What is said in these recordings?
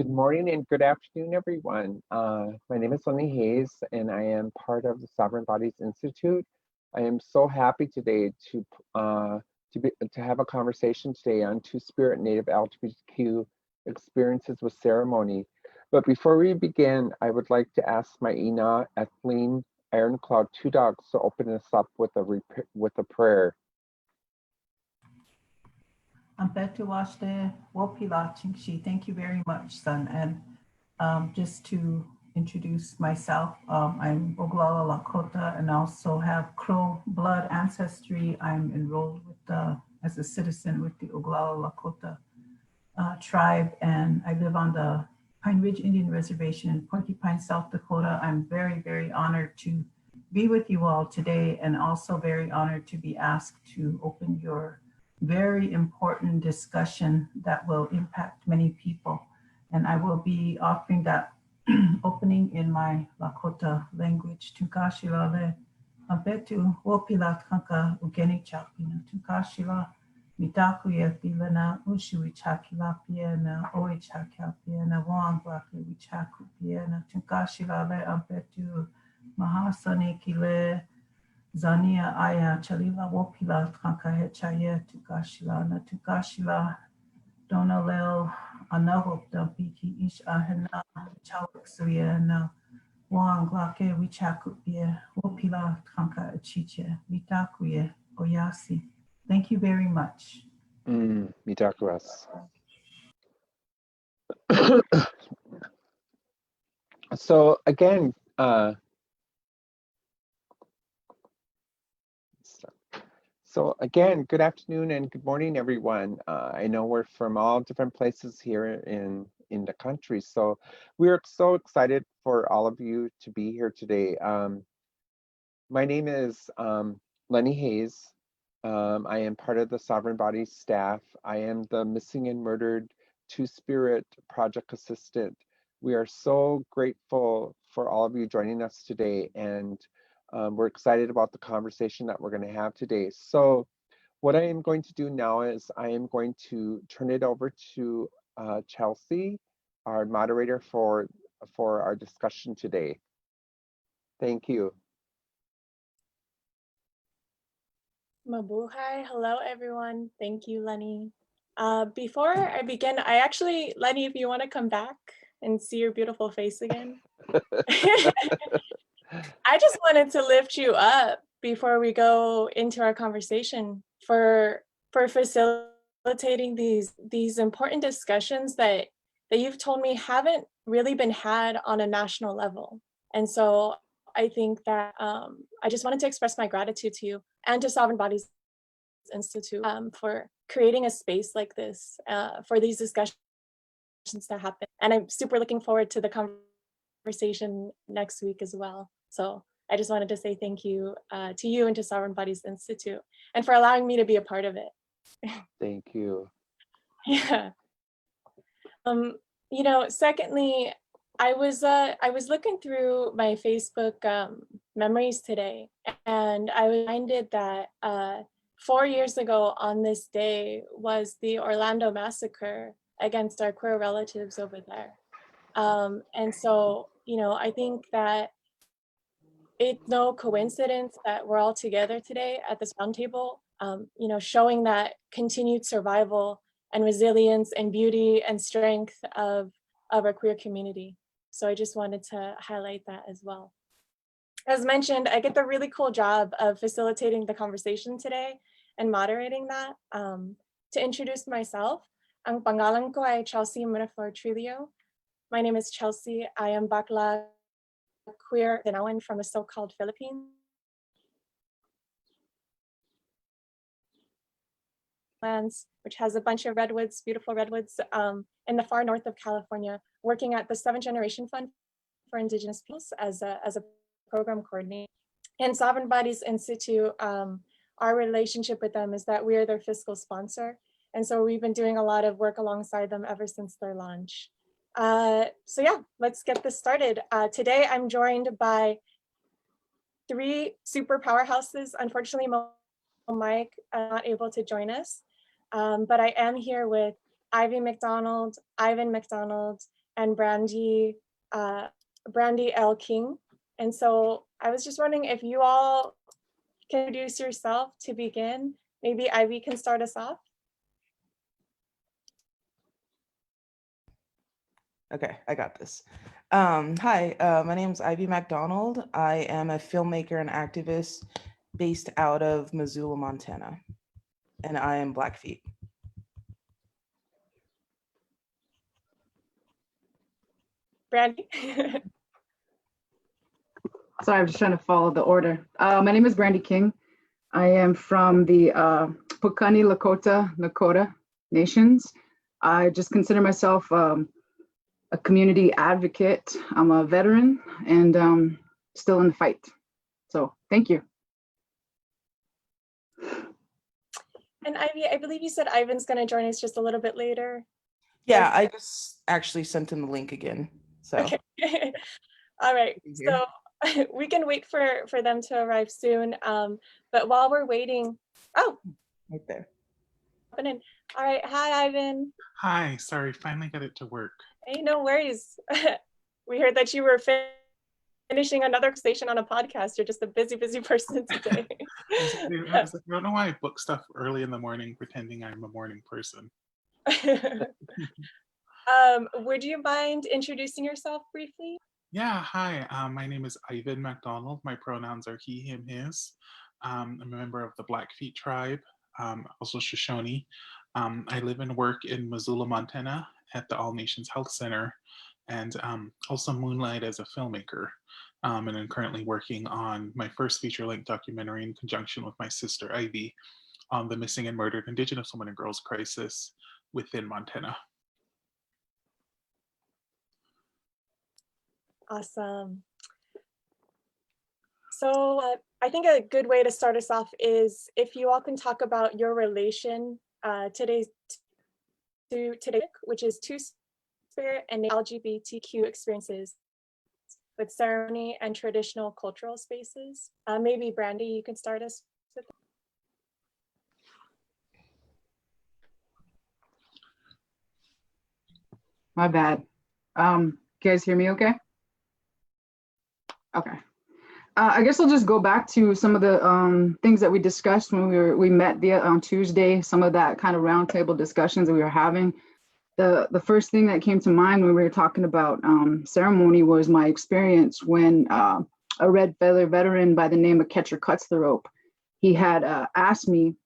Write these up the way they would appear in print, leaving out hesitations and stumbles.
Good morning and good afternoon, everyone. My name is Lenny Hayes, and I am part of the Sovereign Bodies Institute. I am so happy today to have a conversation today on Two-Spirit Native LGBTQ experiences with ceremony. But before we begin, I would like to ask my Ina, Etheline, Ironcloud, Two Dogs to open us up with a prayer. Ampetuashte Wopila Chingshi. Thank you very much, son. And just to introduce myself, I'm Oglala Lakota and also have Crow blood ancestry. I'm enrolled with as a citizen with the Oglala Lakota tribe, and I live on the Pine Ridge Indian Reservation in Porcupine, South Dakota. I'm very, very honored to be with you all today, and also very honored to be asked to open your very important discussion that will impact many people. And I will be offering that opening in my Lakota language. Tukashila abetu wopila kanka ugeni chapina. Tukashila mitakuye filana ushui chakila piena oe chakya piena wangwake wichaku piena. Tukashila le abetu mahasane kile Zania aya chalila wopila trankahe chaya tukashila na tukashila donalel anahop dampiki ish ahena chawak suya na wang lake wichakupie wopila tranka achiche mitakuye oyasi. Thank you very much. Mitakuas. So again, good afternoon and good morning, everyone. I know we're from all different places here in the country, so we're so excited for all of you to be here today. My name is Lenny Hayes. I am part of the Sovereign Bodies staff. I am the Missing and Murdered Two-Spirit Project Assistant. We are so grateful for all of you joining us today, and we're excited about the conversation that we're going to have today. So what I am going to do now is I am going to turn it over to Chelsea, our moderator for our discussion today. Thank you. Mabuhay. Hello, everyone. Thank you, Lenny. Before I begin, Lenny, if you want to come back and see your beautiful face again. I just wanted to lift you up before we go into our conversation for facilitating these important discussions that you've told me haven't really been had on a national level. And so I think that I just wanted to express my gratitude to you and to Sovereign Bodies Institute for creating a space like this for these discussions to happen. And I'm super looking forward to the conversation next week as well. So I just wanted to say thank you to you and to Sovereign Bodies Institute and for allowing me to be a part of it. Thank you. Yeah. You know, secondly, I was looking through my Facebook memories today, and I was reminded that 4 years ago on this day was the Orlando massacre against our queer relatives over there. And so, you know, I think that it's no coincidence that we're all together today at this roundtable, you know, showing that continued survival and resilience and beauty and strength of our queer community. So I just wanted to highlight that as well. As mentioned, I get the really cool job of facilitating the conversation today and moderating that. To introduce myself, ang pangalan ko ay Chelsea Minafor Trillo. My name is Chelsea. I am Bakla queer Danawan from the so-called Philippines, which has a bunch of redwoods, beautiful redwoods, in the far north of California, working at the 7th Generation Fund for Indigenous Peoples as a program coordinator. And Sovereign Bodies Institute, our relationship with them is that we are their fiscal sponsor. And so we've been doing a lot of work alongside them ever since their launch. So yeah, let's get this started. Today I'm joined by 3 super powerhouses. Unfortunately, Mike not able to join us, but I am here with Ivy McDonald, Ivan McDonald, and Brandy L. King. And so I was just wondering if you all can introduce yourself to begin. Maybe Ivy can start us off. Okay, I got this. Hi, my name is Ivy MacDonald. I am a filmmaker and activist based out of Missoula, Montana, and I am Blackfeet. Brandy. Sorry, I'm just trying to follow the order. My name is Brandy King. I am from the Pukani Lakota Nations. I just consider myself a community advocate. I'm a veteran and still in the fight. So thank you. And Ivy, I believe you said Ivan's going to join us just a little bit later. Yeah, I just actually sent him the link again. So. Okay. All right. So we can wait for them to arrive soon. But while we're waiting, oh, right there. All right. Hi, Ivan. Hi. Sorry, finally got it to work. Hey, no worries. We heard that you were finishing another station on a podcast. You're just a busy person today. I don't know why I book stuff early in the morning pretending I'm a morning person. Would you mind introducing yourself briefly? Yeah, hi. My name is Ivan MacDonald. My pronouns are he, him, his. I'm a member of the Blackfeet tribe, also Shoshone. I live and work in Missoula, Montana at the All Nations Health Center, and also moonlight as a filmmaker. And I'm currently working on my first feature-length documentary in conjunction with my sister Ivy on the missing and murdered Indigenous women and girls crisis within Montana. Awesome. So I think a good way to start us off is if you all can talk about your relation today, which is Two-Spirit and LGBTQ experiences with ceremony and traditional cultural spaces. Maybe Brandy, you can start us with that. My bad. You guys hear me okay? Okay. I guess I'll just go back to some of the things that we discussed when we met on Tuesday, some of that kind of roundtable discussions that we were having. The first thing that came to mind when we were talking about ceremony was my experience when a Red Feather veteran by the name of Catcher Cuts the Rope, he had asked me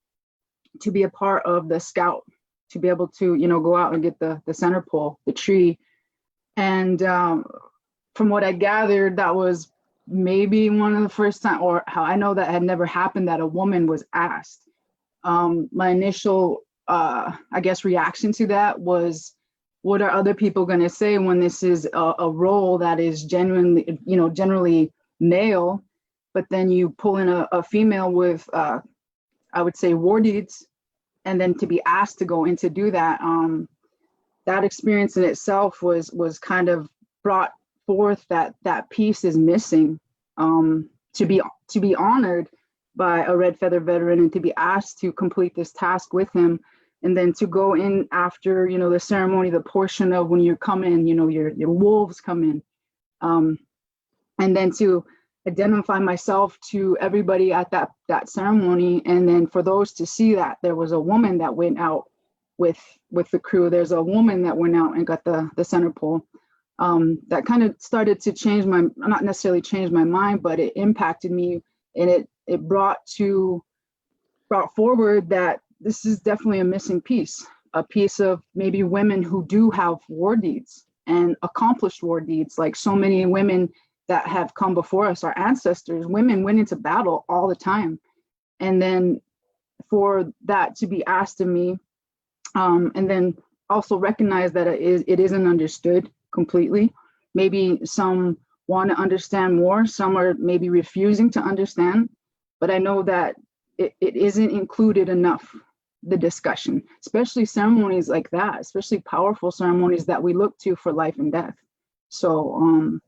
to be a part of the scout, to be able to, go out and get the center pole, the tree. And from what I gathered, that was maybe one of the first time, or how I know that had never happened, that a woman was asked. My initial, I guess, reaction to that was, what are other people going to say when this is a role that is genuinely, generally male, but then you pull in a female with, I would say, war deeds, and then to be asked to go in to do that, that experience in itself was kind of brought forth that piece is missing, to be honored by a Red Feather veteran and to be asked to complete this task with him, and then to go in after the ceremony, the portion of when you come in, your wolves come in, and then to identify myself to everybody at that ceremony, and then for those to see that there was a woman that went out with the crew. There's a woman that went out and got the center pole. That kind of started to change not necessarily change my mind, but it impacted me, and it brought forward that this is definitely a missing piece, a piece of maybe women who do have war deeds and accomplished war deeds, like so many women that have come before us, our ancestors. Women went into battle all the time, and then for that to be asked of me, and then also recognize that it isn't understood completely. Maybe some want to understand more, some are maybe refusing to understand, but I know that it isn't included enough, the discussion, especially ceremonies like that, especially powerful ceremonies that we look to for life and death. So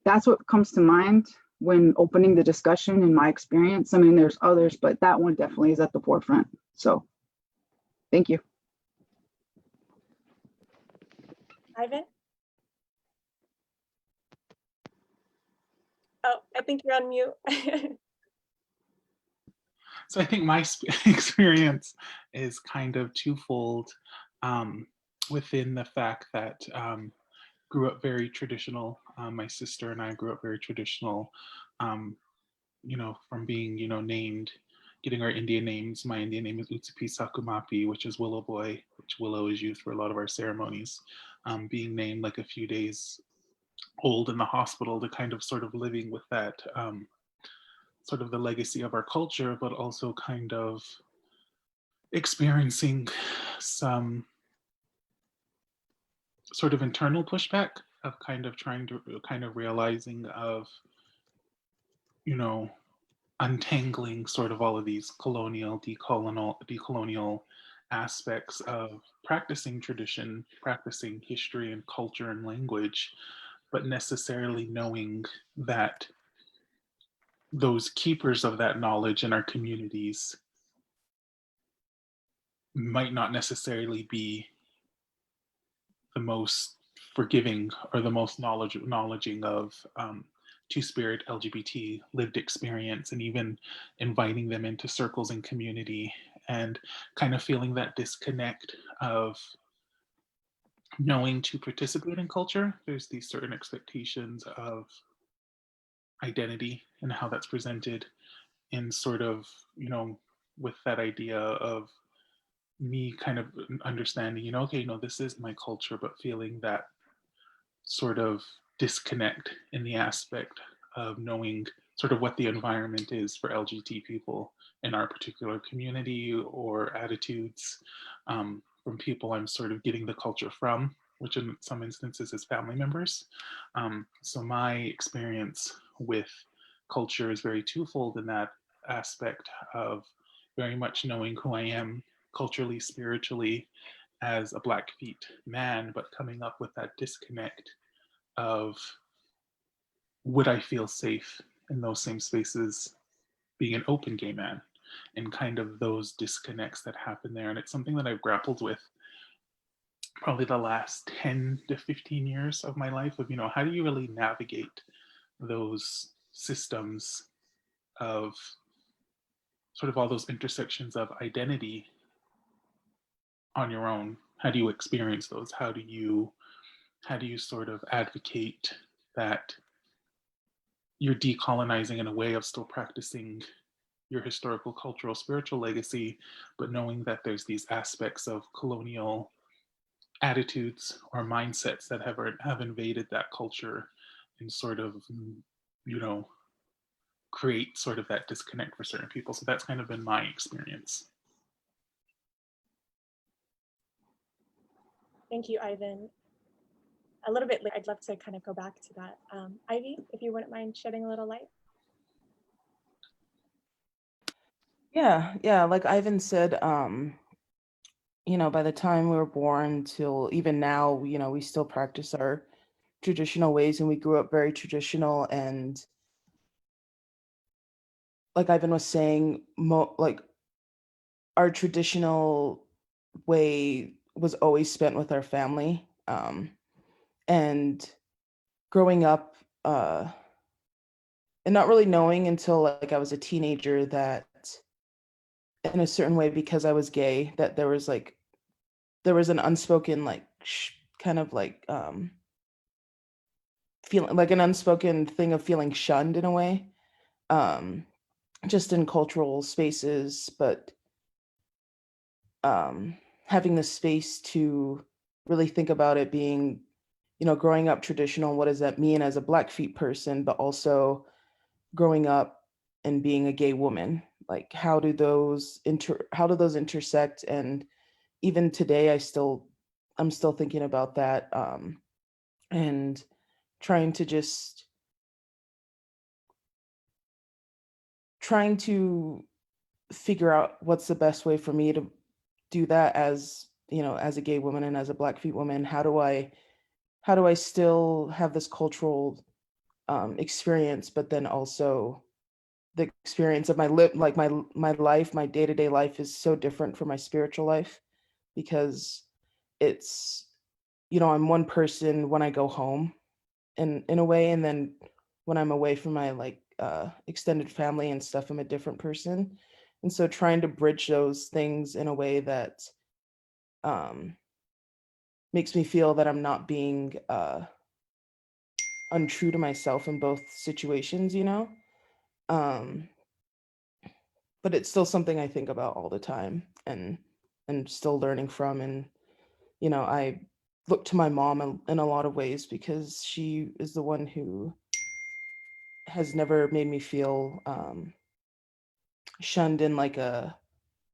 that's what comes to mind when opening the discussion in my experience. I mean, there's others, but that one definitely is at the forefront. So thank you. Ivan? I think you're on mute. So I think my experience is kind of twofold, within the fact that grew up very traditional. My sister and I grew up very traditional, from being, named, getting our Indian names. My Indian name is Utsupi Sakumapi, which is Willow Boy, which willow is used for a lot of our ceremonies. Being named like a few days old in the hospital, to kind of sort of living with that, sort of the legacy of our culture, but also kind of experiencing some sort of internal pushback of kind of trying to kind of realizing of, you know, untangling sort of all of these decolonial aspects of practicing tradition, practicing history and culture and language, but necessarily knowing that those keepers of that knowledge in our communities might not necessarily be the most forgiving or the most knowledging of two-spirit LGBT lived experience, and even inviting them into circles and community, and kind of feeling that disconnect of knowing to participate in culture. There's these certain expectations of identity and how that's presented in sort of, with that idea of me kind of understanding, okay, no, this is my culture, but feeling that sort of disconnect in the aspect of knowing sort of what the environment is for LGBT people in our particular community, or attitudes from people I'm sort of getting the culture from, which in some instances is family members. So my experience with culture is very twofold in that aspect of very much knowing who I am culturally, spiritually, as a Blackfeet man, but coming up with that disconnect of, would I feel safe in those same spaces being an open gay man, and kind of those disconnects that happen there. And it's something that I've grappled with probably the last 10 to 15 years of my life of, how do you really navigate those systems of sort of all those intersections of identity on your own? How do you experience those? How do you sort of advocate that you're decolonizing in a way of still practicing your historical, cultural, spiritual legacy, but knowing that there's these aspects of colonial attitudes or mindsets that have invaded that culture, and sort of, create sort of that disconnect for certain people. So that's kind of been my experience. Thank you, Ivan. A little bit, I'd love to kind of go back to that. Ivy, if you wouldn't mind shedding a little light. Yeah, like Ivan said, by the time we were born till even now, we still practice our traditional ways, and we grew up very traditional. And like Ivan was saying, like our traditional way was always spent with our family. And growing up, and not really knowing until like I was a teenager that in a certain way, because I was gay, that there was an unspoken like kind of like feeling like an unspoken thing of feeling shunned in a way, just in cultural spaces, but having the space to really think about it, being, growing up traditional, what does that mean as a Blackfeet person, but also growing up and being a gay woman, like how do those intersect? And even today I'm still thinking about that, and trying to figure out what's the best way for me to do that as, as a gay woman and as a Blackfeet woman. How do I still have this cultural experience, but then also the experience of my life, my day-to-day life is so different from my spiritual life, because it's, I'm one person when I go home in a way, and then when I'm away from my like extended family and stuff, I'm a different person. And so trying to bridge those things in a way that makes me feel that I'm not being untrue to myself in both situations, you know? But it's still something I think about all the time and still learning from. And, you know, I look to my mom in a lot of ways because she is the one who has never made me feel shunned in like a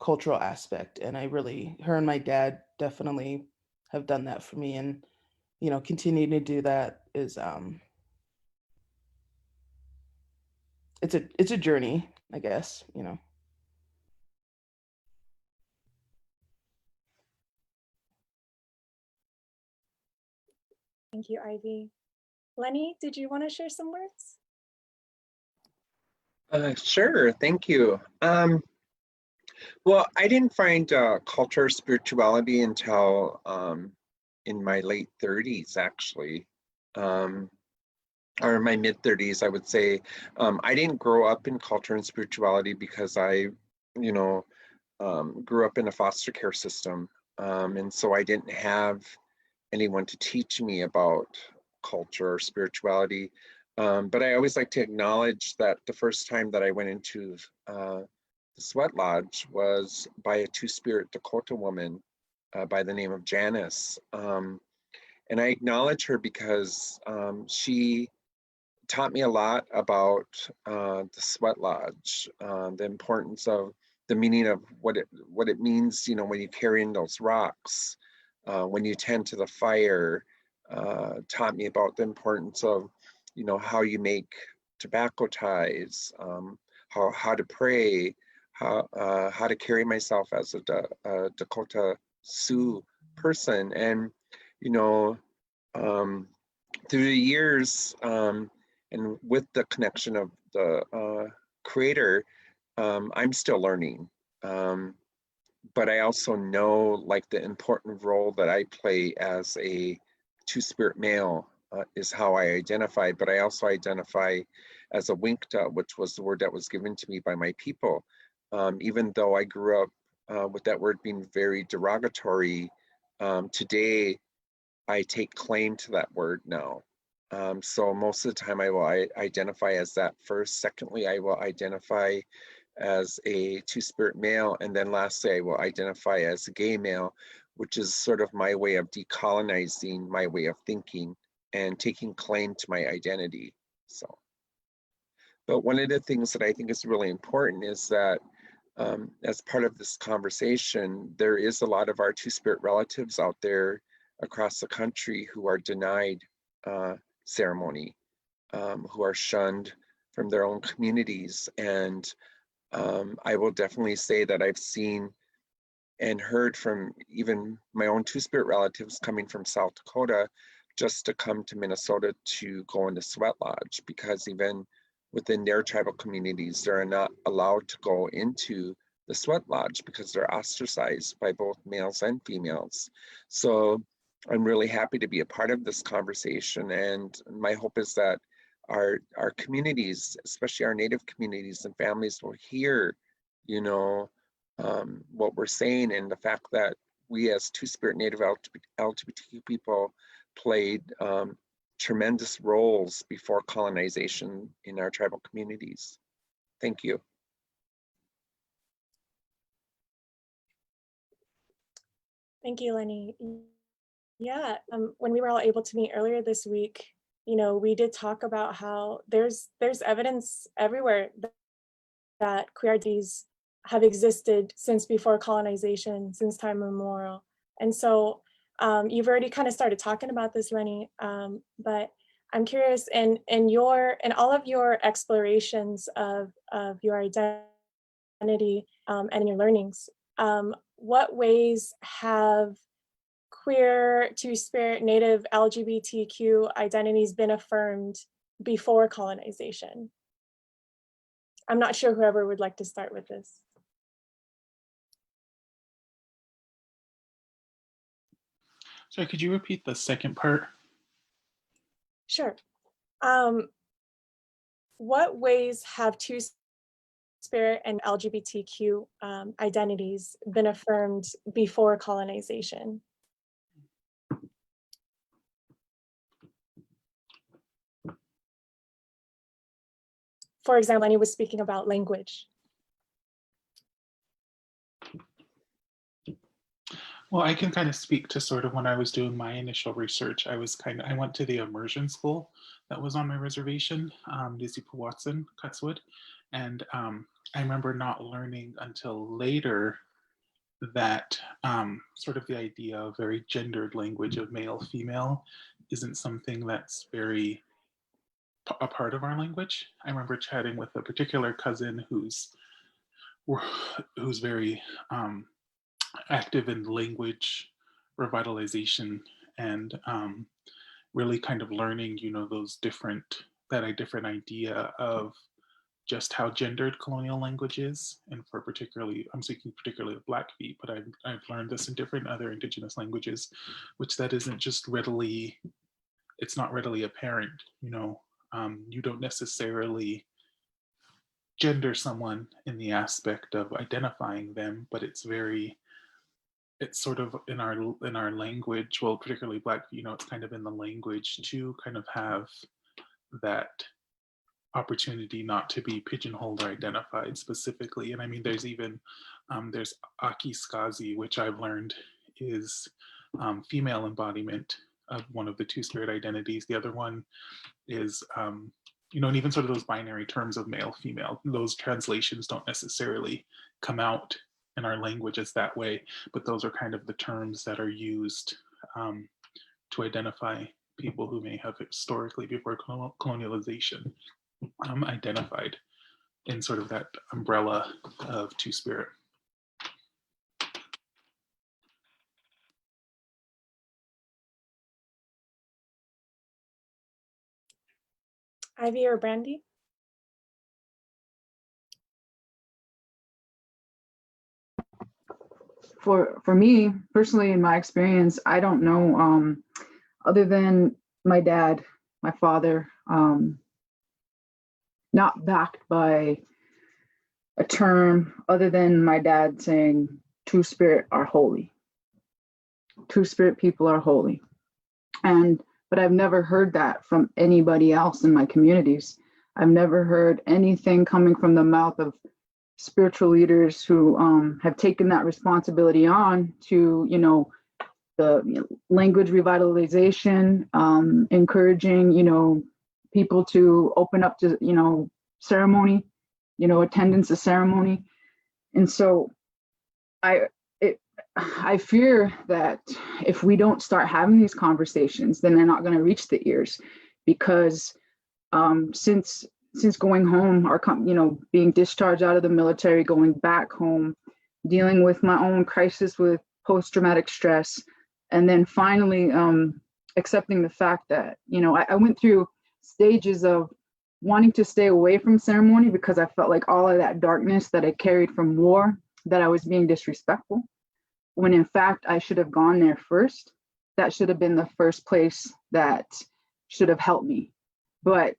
cultural aspect. And her and my dad definitely have done that for me. And, you know, continuing to do that is, it's a journey, I guess, you know. Thank you, Ivy. Lenny, did you want to share some words? Sure, thank you. Well, I didn't find culture or spirituality until in my late 30s, actually, or my mid 30s, I would say. I didn't grow up in culture and spirituality because you know, grew up in a foster care system, and so I didn't have anyone to teach me about culture or spirituality. But I always like to acknowledge that the first time that I went into the sweat lodge was by a two-spirit Dakota woman by the name of Janice. And I acknowledge her because she taught me a lot about the sweat lodge, the importance of the meaning of what it means, you know, when you carry in those rocks, when you tend to the fire, taught me about the importance of, you know, how you make tobacco ties, how to pray, how to carry myself as a Dakota Sioux person. And, you know, through the years, and with the connection of the creator, I'm still learning. But I also know like the important role that I play as a two-spirit male is how I identify, but I also identify as a Winkta, which was the word that was given to me by my people. Even though I grew up with that word being very derogatory, today I take claim to that word now. So most of the time I will identify as that first. Secondly, I will identify as a two-spirit male. And then lastly, I will identify as a gay male, which is sort of my way of decolonizing my way of thinking and taking claim to my identity. So, but one of the things that I think is really important is that as part of this conversation, there is a lot of our two-spirit relatives out there across the country who are denied ceremony, who are shunned from their own communities. And I will definitely say that I've seen and heard from even my own two-spirit relatives coming from South Dakota just to come to Minnesota to go into sweat lodge, because even within their tribal communities, they're not allowed to go into the sweat lodge because they're ostracized by both males and females. So I'm really happy to be a part of this conversation. And my hope is that our communities, especially our Native communities and families, will hear, you know, what we're saying, and the fact that we as two-spirit Native LGBTQ people played tremendous roles before colonization in our tribal communities. Thank you. Thank you, Lenny. Yeah, when we were all able to meet earlier this week, you know, we did talk about how there's evidence everywhere that queer identities have existed since before colonization, since time immemorial. And so you've already kind of started talking about this, Lenny, but I'm curious, in all of your explorations of your identity and your learnings, what ways have queer, two-spirit, Native, LGBTQ identities been affirmed before colonization? I'm not sure whoever would like to start with this. So could you repeat the second part? Sure. what ways have Two-Spirit and LGBTQ identities been affirmed before colonization? For example, Lenny was speaking about language. Well, I can kind of speak to sort of when I was doing my initial research. I went to the immersion school that was on my reservation, Lizzie P. Watson, Cutswood. And I remember not learning until later that sort of the idea of very gendered language of male, female isn't something that's very a part of our language. I remember chatting with a particular cousin who's very active in language revitalization and really kind of learning, those that a different idea of just how gendered colonial language is. And I'm speaking particularly of Blackfeet, but I've learned this in different other indigenous languages, which that isn't just it's not readily apparent. You don't necessarily gender someone in the aspect of identifying them, but it's sort of in our language, well, particularly Blackfeet, it's kind of in the language to kind of have that opportunity not to be pigeonholed or identified specifically. And I mean, there's even there's Aki Skazi, which I've learned is female embodiment of one of the Two-Spirit identities. The other one is and even sort of those binary terms of male, female, those translations don't necessarily come out in our language as that way, but those are kind of the terms that are used to identify people who may have historically, before colonialization, identified in sort of that umbrella of Two-Spirit. Ivy or Brandy? For me personally, in my experience, I don't know, other than my dad, my father, not backed by a term other than my dad saying Two-Spirit are holy. Two-Spirit people are holy. But I've never heard that from anybody else in my communities. I've never heard anything coming from the mouth of spiritual leaders who have taken that responsibility on to, the language revitalization, encouraging, people to open up to, ceremony, attendance of ceremony. And so I fear that if we don't start having these conversations, then they're not going to reach the ears, because since going home, or being discharged out of the military, going back home, dealing with my own crisis with post-traumatic stress, and then finally accepting the fact that I went through stages of wanting to stay away from ceremony because I felt like all of that darkness that I carried from war, that I was being disrespectful, when in fact I should have gone there first. That should have been the first place that should have helped me. But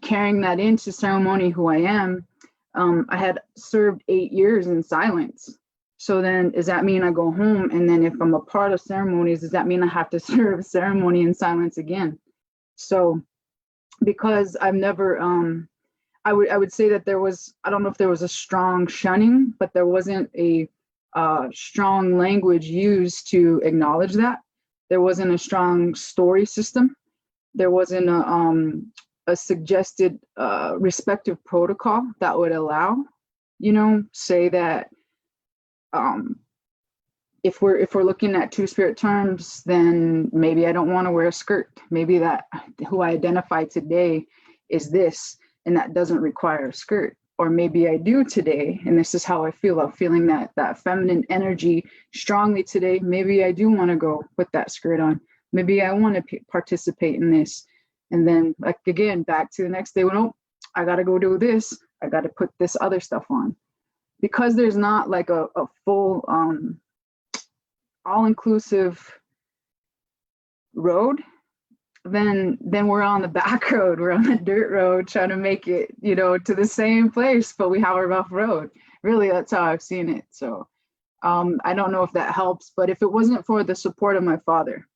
carrying that into ceremony, who I am, I had served 8 years in silence. So then does that mean I go home, and then if I'm a part of ceremonies, does that mean I have to serve ceremony in silence again? So because I've never, I would say that there was, I don't know if there was a strong shunning, but there wasn't a strong language used to acknowledge that. There wasn't a strong story system. There wasn't a suggested respective protocol that would allow, say that if we're looking at Two-Spirit terms, then maybe I don't want to wear a skirt. Maybe that who I identify today is this, and that doesn't require a skirt. Or maybe I do today, and this is how I feel. I'm feeling that feminine energy strongly today. Maybe I do want to go put that skirt on. Maybe I want to participate in this. And then, like, again, back to the next day, well, I got to go do this. I got to put this other stuff on. Because there's not like a full all-inclusive road, then we're on the back road. We're on the dirt road trying to make it, to the same place, but we have a rough road. Really, that's how I've seen it. So I don't know if that helps, but if it wasn't for the support of my father,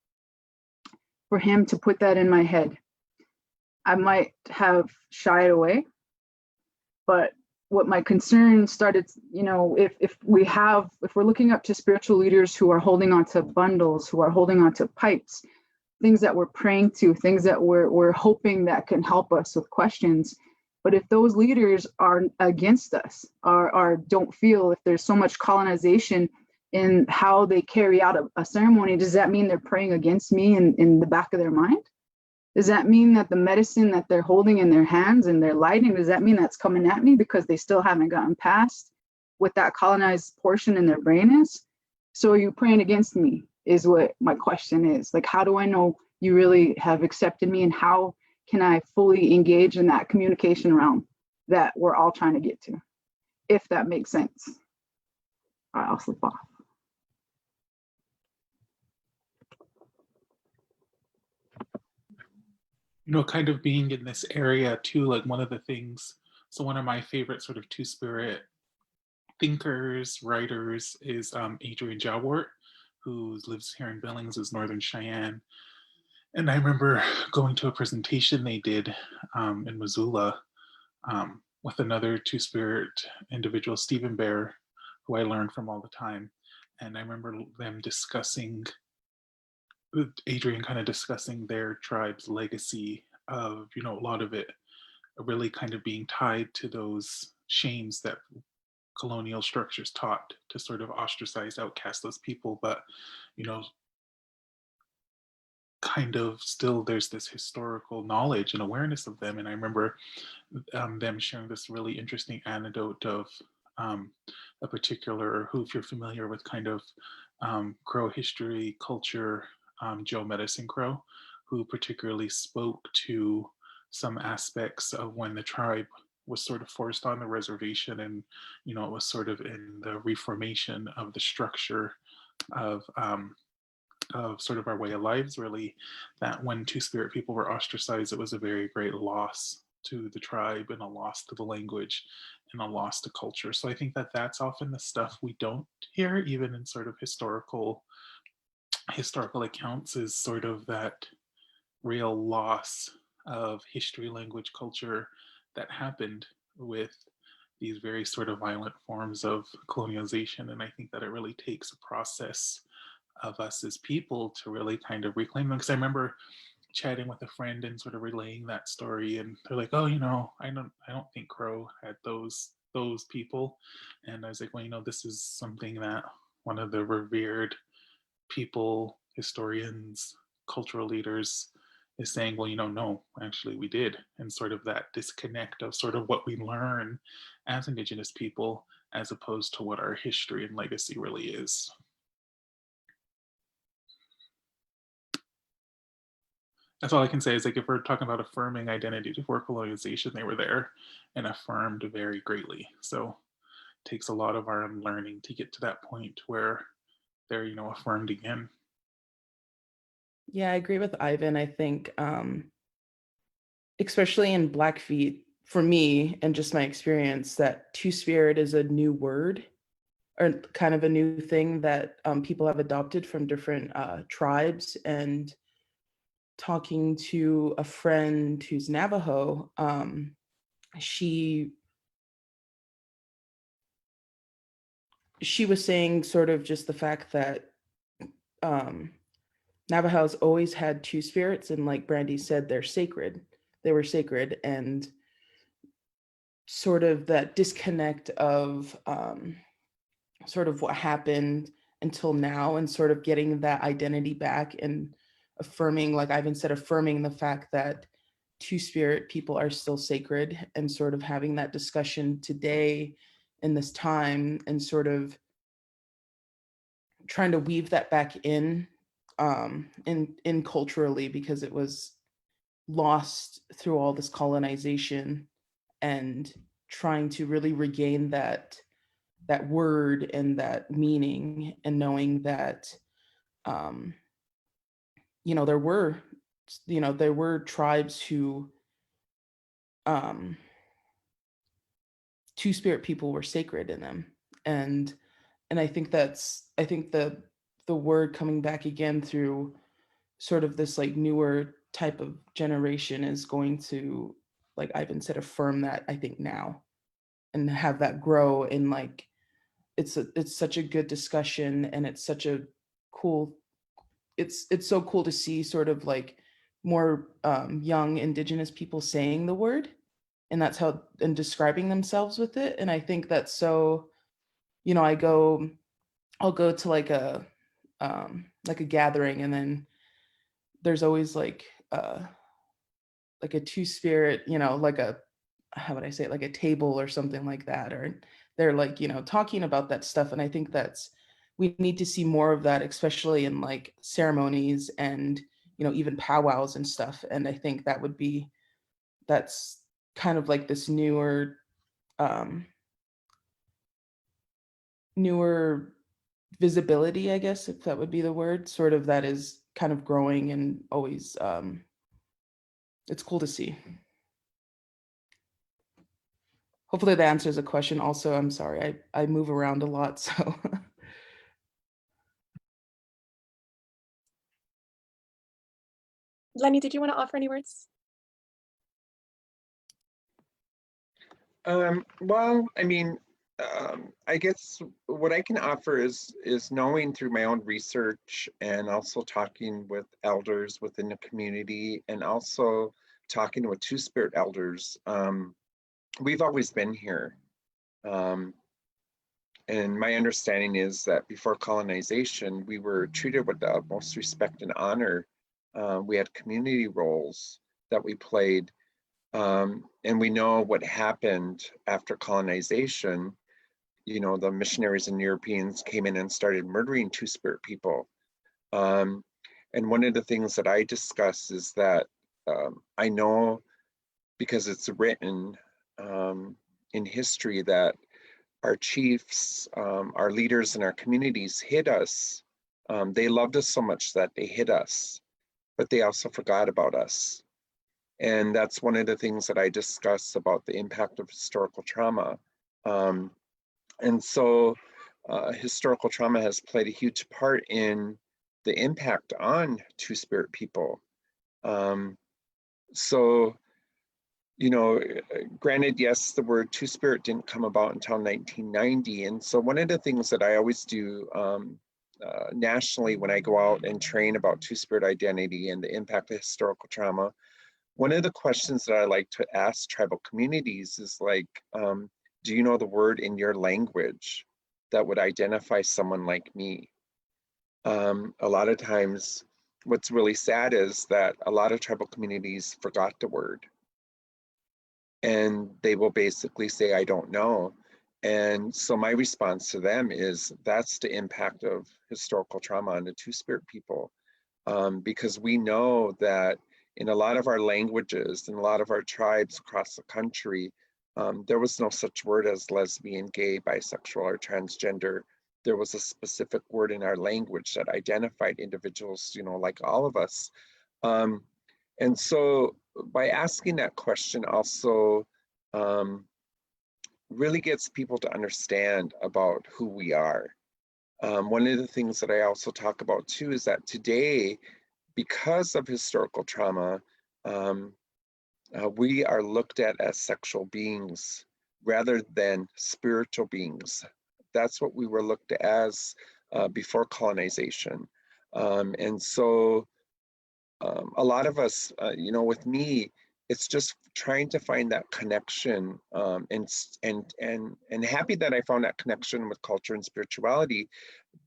for him to put that in my head, I might have shied away. But what my concern started, if we're looking up to spiritual leaders who are holding on to bundles, who are holding on to pipes, things that we're praying to, things that we're hoping that can help us with questions. But if those leaders are against us, or don't feel, if there's so much colonization in how they carry out a ceremony, does that mean they're praying against me in the back of their mind? Does that mean that the medicine that they're holding in their hands and they're lighting, does that mean that's coming at me because they still haven't gotten past what that colonized portion in their brain is? So are you praying against me is what my question is. Like, how do I know you really have accepted me, and how can I fully engage in that communication realm that we're all trying to get to, if that makes sense? All right, I'll slip off. Kind of being in this area too, like one of the things, so one of my favorite sort of two-spirit thinkers, writers is Adrian Jawort, who lives here in Billings, is Northern Cheyenne. And I remember going to a presentation they did in Missoula with another two-spirit individual, Stephen Bear, who I learned from all the time. And I remember them discussing, Adrian kind of discussing their tribe's legacy of, a lot of it really kind of being tied to those shames that colonial structures taught to sort of ostracize, outcast those people. But, kind of still there's this historical knowledge and awareness of them. And I remember them sharing this really interesting anecdote of a particular, who, if you're familiar with kind of Crow history, culture, Joe Medicine Crow, who particularly spoke to some aspects of when the tribe was sort of forced on the reservation, and it was sort of in the reformation of the structure of sort of our way of lives, really, that when two-spirit people were ostracized, it was a very great loss to the tribe, and a loss to the language, and a loss to culture. So I think that that's often the stuff we don't hear, even in sort of historical accounts, is sort of that real loss of history, language, culture that happened with these very sort of violent forms of colonialization. And I think that it really takes a process of us as people to really kind of reclaim them. Because I remember chatting with a friend and sort of relaying that story, and they're like, "Oh, I don't think Crow had those people." And I was like, "Well, this is something that one of the revered people, historians, cultural leaders is saying, well, no, actually we did." And sort of that disconnect of sort of what we learn as Indigenous people as opposed to what our history and legacy really is. That's all I can say, is like, if we're talking about affirming identity before colonization, they were there and affirmed very greatly. So it takes a lot of our unlearning to get to that point where they're, affirmed again. Yeah, I agree with Ivan. I think, especially in Blackfeet, for me and just my experience, that two-spirit is a new word, or kind of a new thing that people have adopted from different tribes. And talking to a friend who's Navajo, she was saying sort of just the fact that Navajo's always had two spirits, and like Brandy said, they're sacred. They were sacred, and sort of that disconnect of sort of what happened until now, and sort of getting that identity back, and affirming, like Ivan said, affirming the fact that two-spirit people are still sacred, and sort of having that discussion today in this time, and sort of trying to weave that back in culturally, because it was lost through all this colonization, and trying to really regain that word and that meaning, and knowing that there were you know, there were tribes who two-spirit people were sacred in them. And I think the word coming back again through sort of this like newer type of generation is going to, like Ivan said, affirm that, I think, now, and have that grow. And like it's such a good discussion, and it's such a cool, it's so cool to see sort of like more young indigenous people saying the word, and that's how, and describing themselves with it. And I think that's so, you know, I'll go to like a gathering, and then there's always like a two-spirit, you know, like a, how would I say it, like a table or something like that, or they're like, you know, talking about that stuff. And I think that's, we need to see more of that, especially in like ceremonies and, you know, even powwows and stuff. And I think that would be, that's kind of like this um newer visibility, I guess, if that would be the word, sort of, that is kind of growing, and always it's cool to see. Hopefully that answers the question. Also, I'm sorry, I move around a lot, so. Lenny, did you want to offer any words? Well, I mean, I guess what I can offer is knowing through my own research, and also talking with elders within the community, and also talking with two-spirit elders. We've always been here. And my understanding is that before colonization, we were treated with the utmost respect and honor. We had community roles that we played. And we know what happened after colonization. You know, the missionaries and Europeans came in and started murdering two-spirit people. And one of the things that I discuss is that I know, because it's written in history, that our chiefs, our leaders in our communities hid us. They loved us so much that they hid us, but they also forgot about us. And that's one of the things that I discuss about the impact of historical trauma. And so historical trauma has played a huge part in the impact on two-spirit people. So, you know, granted, yes, the word two-spirit didn't come about until 1990. And so one of the things that I always do nationally when I go out and train about two-spirit identity and the impact of historical trauma, one of the questions that I like to ask tribal communities is like, do you know the word in your language that would identify someone like me? A lot of times, what's really sad is that a lot of tribal communities forgot the word. And they will basically say, I don't know. And so my response to them is, that's the impact of historical trauma on the two-spirit people. Because we know that in a lot of our languages and a lot of our tribes across the country, there was no such word as lesbian, gay, bisexual, or transgender. There was a specific word in our language that identified individuals, you know, like all of us. And so by asking that question also really gets people to understand about who we are. One of the things that I also talk about too is that today, because of historical trauma, we are looked at as sexual beings rather than spiritual beings. That's what we were looked at as before colonization. And so a lot of us, you know, with me, it's just trying to find that connection, and happy that I found that connection with culture and spirituality.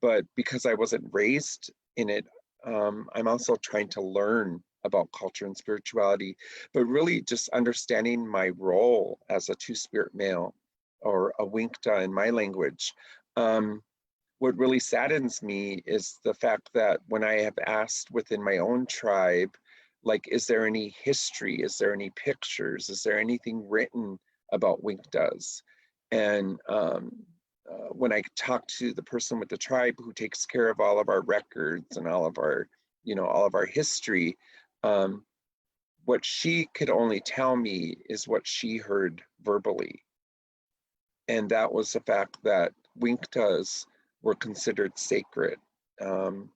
But because I wasn't raised in it, I'm also trying to learn about culture and spirituality, but really just understanding my role as a two-spirit male, or a Winkta in my language. What really saddens me is the fact that when I have asked within my own tribe, like, is there any history? Is there any pictures? Is there anything written about Winktas? And when I talk to the person with the tribe who takes care of all of our records and all of our, you know, all of our history, what she could only tell me is what she heard verbally. And that was the fact that Winktas were considered sacred. And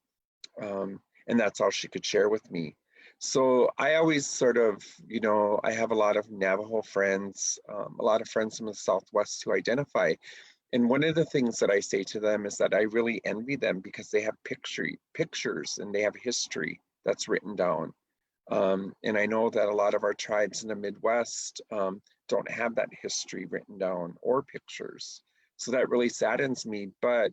that's all she could share with me. So I always sort of, I have a lot of Navajo friends, a lot of friends from the Southwest who identify. And one of the things that I say to them is that I really envy them because they have pictures and they have history that's written down. And I know that a lot of our tribes in the Midwest don't have that history written down or pictures. So that really saddens me. But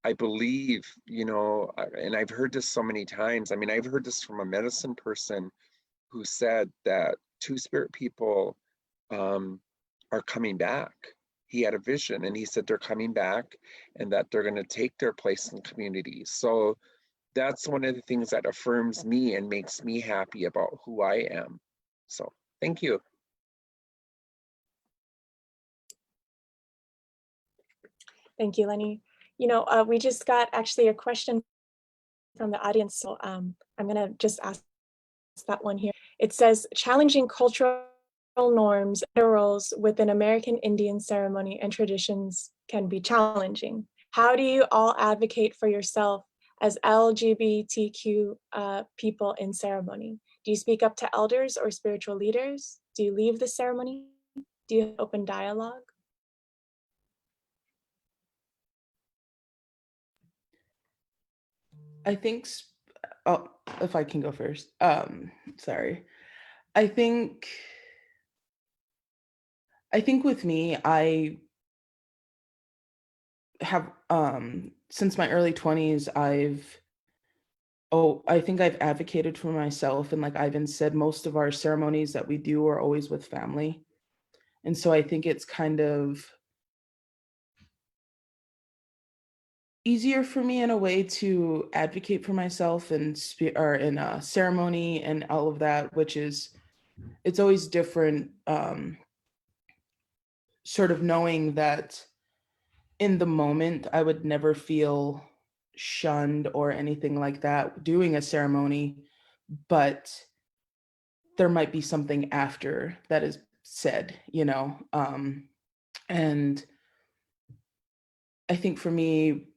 I believe, and I've heard this so many times. I mean, I've heard this from a medicine person who said that Two-Spirit people are coming back. He had a vision and he said they're coming back and that they're going to take their place in communities. So that's one of the things that affirms me and makes me happy about who I am. So thank you. Thank you, Lenny. We just got actually a question from the audience, so I'm gonna just ask that one here. It says, challenging cultural norms and roles within American Indian ceremony and traditions can be challenging. How do you all advocate for yourself as LGBTQ people in ceremony? Do you speak up to elders or spiritual leaders? Do you leave the ceremony? Do you have open dialogue? I think, oh, if I can go first, sorry. I think with me, I have, since my early 20s, I think I've advocated for myself, and like Ivan said, most of our ceremonies that we do are always with family. And so I think it's kind of easier for me in a way to advocate for myself in ceremony and all of that, which is, it's always different, sort of knowing that in the moment I would never feel shunned or anything like that doing a ceremony, but there might be something after that is said, and I think for me,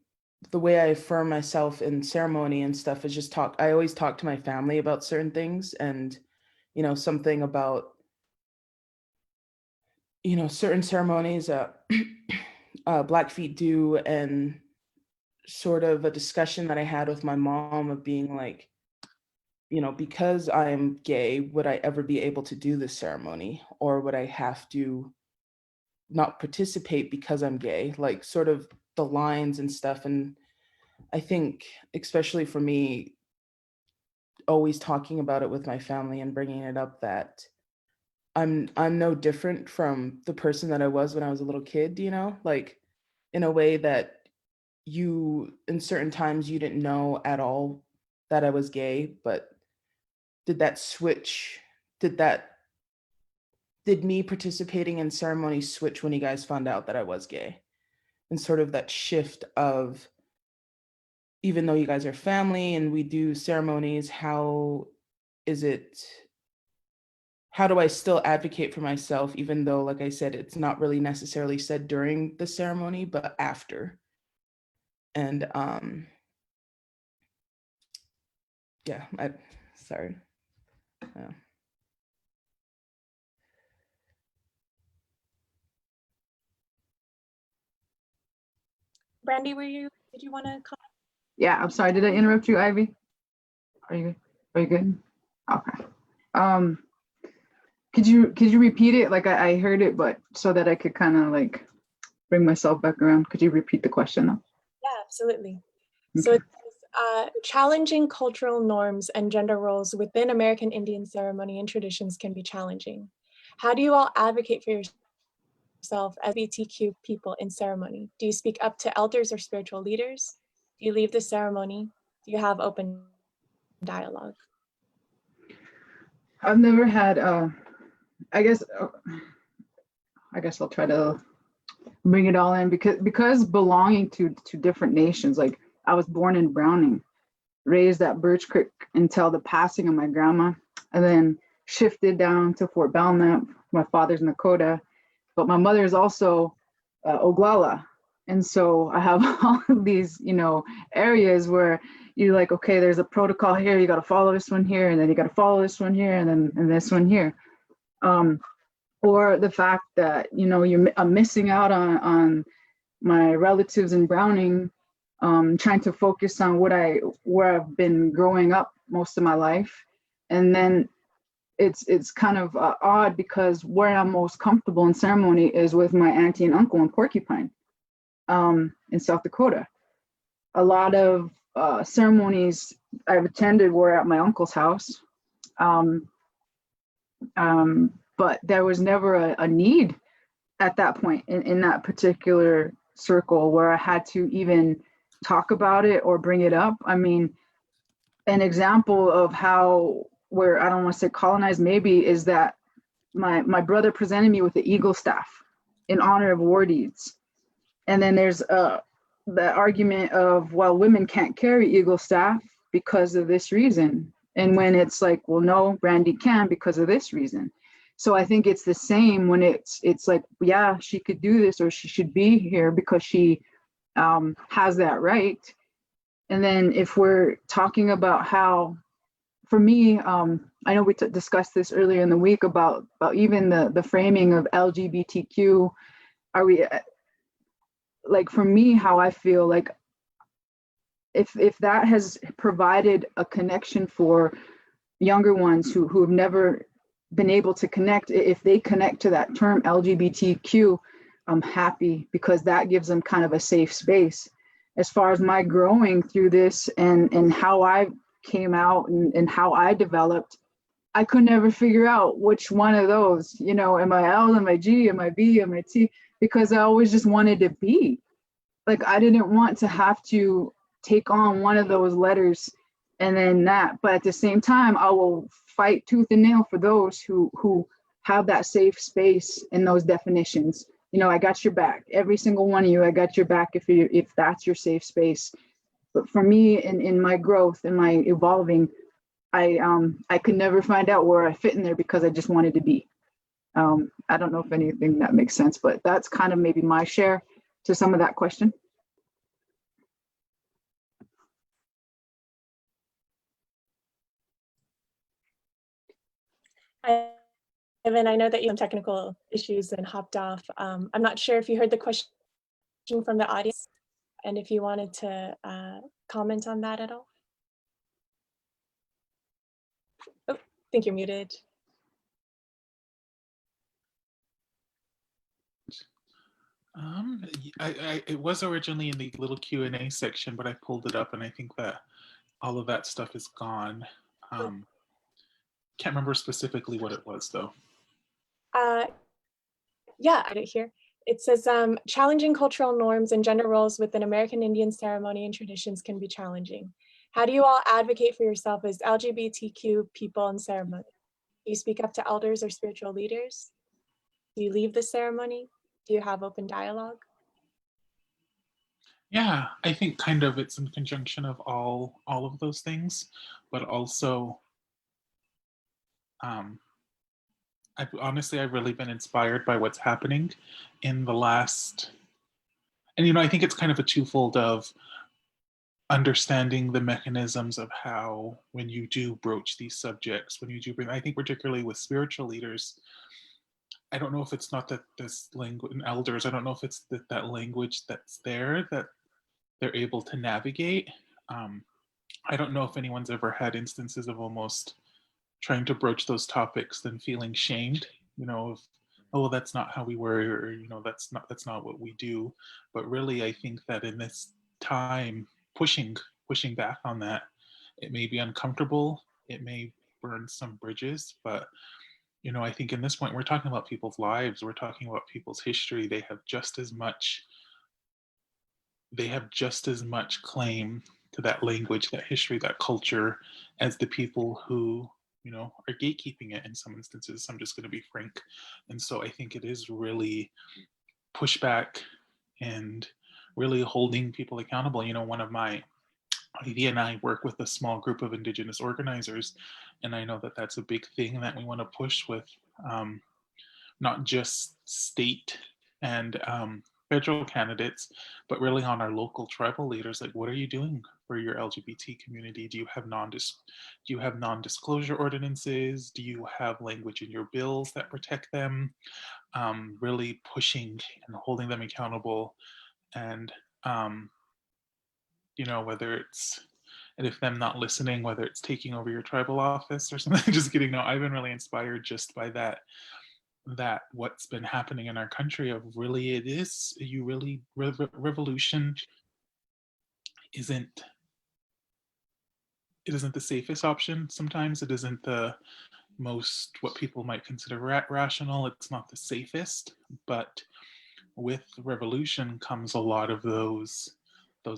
the way I affirm myself in ceremony and stuff is just I always talk to my family about certain things, and, something about, certain ceremonies Blackfeet do, and sort of a discussion that I had with my mom of being like, because I'm gay, would I ever be able to do this ceremony, or would I have to not participate because I'm gay? Like, sort of the lines and stuff. And I think, especially for me, always talking about it with my family and bringing it up, that I'm no different from the person that I was when I was a little kid, like, in a way that in certain times you didn't know at all that I was gay, but did me participating in ceremonies switch when you guys found out that I was gay? And sort of that shift of, even though you guys are family and we do ceremonies, how do I still advocate for myself, even though, like I said, it's not really necessarily said during the ceremony, but after? And yeah, sorry. Yeah. Brandy, did you want to comment? Yeah, I'm sorry. Did I interrupt you, Ivy? Are you good? Okay. Could you repeat it? Like I heard it, but so that I could kind of like bring myself back around. Could you repeat the question now? Yeah, absolutely. So it says, challenging cultural norms and gender roles within American Indian ceremony and traditions can be challenging. How do you all advocate for yourself as LGBTQ people in ceremony? Do you speak up to elders or spiritual leaders? Do you leave the ceremony? Do you have open dialogue? I've never had. I guess I'll try to bring it all in because belonging to different nations. Like I was born in Browning, raised at Birch Creek until the passing of my grandma, and then shifted down to Fort Belknap. My father's Nakota, but my mother is also Oglala. And so I have all of these, areas where you're like, okay, there's a protocol here. You got to follow this one here, and then you got to follow this one here, and this one here. Or the fact that, I'm missing out on my relatives in Browning, trying to focus on where I've been growing up most of my life. And then it's kind of odd because where I'm most comfortable in ceremony is with my auntie and uncle in Porcupine, in South Dakota. A lot of ceremonies I've attended were at my uncle's house. But there was never a need at that point in that particular circle where I had to even talk about it or bring it up. I mean, an example of how, where I don't want to say colonized maybe, is that my brother presented me with the eagle staff in honor of war deeds. And then there's the argument of, well, women can't carry eagle staff because of this reason. And when it's like, well, no, Brandy can because of this reason. So I think it's the same when it's like, yeah, she could do this, or she should be here because she has that right. And then if we're talking about how, for me, I know we discussed this earlier in the week about even the framing of LGBTQ. Are we, like, for me, how I feel like if that has provided a connection for younger ones who have never been able to connect, if they connect to that term LGBTQ, I'm happy, because that gives them kind of a safe space. As far as my growing through this and how I came out and how I developed, I could never figure out which one of those, am I L, am I G, am I B, am I T, because I always just wanted to be. Like, I didn't want to have to take on one of those letters and then that. But at the same time, I will fight tooth and nail for those who have that safe space in those definitions. I got your back. Every single one of you, I got your back if that's your safe space. But for me, in my growth and my evolving, I could never find out where I fit in there because I just wanted to be. I don't know if anything that makes sense, but that's kind of maybe my share to some of that question. Evan, I know that you have technical issues and hopped off. I'm not sure if you heard the question from the audience and if you wanted to comment on that at all. Oh, I think you're muted. It was originally in the little Q&A section, but I pulled it up and I think that all of that stuff is gone. Can't remember specifically what it was though. Yeah, I did here. It says, challenging cultural norms and gender roles within American Indian ceremony and traditions can be challenging. How do you all advocate for yourself as LGBTQ people in ceremony? Do you speak up to elders or spiritual leaders? Do you leave the ceremony? Do you have open dialogue? Yeah, I think kind of it's in conjunction of all of those things, but also I've really been inspired by what's happening in the last, and I think it's kind of a twofold of understanding the mechanisms of how, when you do broach these subjects, when you do bring, I think particularly with spiritual leaders, I don't know if it's not that this language, and elders, I don't know if it's that language that's there that they're able to navigate. I don't know if anyone's ever had instances of almost trying to broach those topics then feeling shamed, of, oh, that's not how we were, or that's not what we do. But really, I think that in this time, pushing back on that, it may be uncomfortable, it may burn some bridges, but I think in this point we're talking about people's lives, we're talking about people's history. They have just as much claim to that language, that history, that culture, as the people who are gatekeeping it in some instances. I'm just going to be frank. And so I think it is really pushback and really holding people accountable. One of my Ivy and I work with a small group of Indigenous organizers, and I know that that's a big thing that we want to push with not just state and federal candidates, but really on our local tribal leaders. Like, what are you doing for your LGBT community? Do you have non-disclosure ordinances? Do you have language in your bills that protect them? Really pushing and holding them accountable, and whether it's, and if them not listening, whether it's taking over your tribal office or something. Just kidding. No, I've been really inspired just by that what's been happening in our country of really, it is, you really, revolution isn't, it isn't the safest option. Sometimes it isn't the most, what people might consider rational. It's not the safest, but with revolution comes a lot of those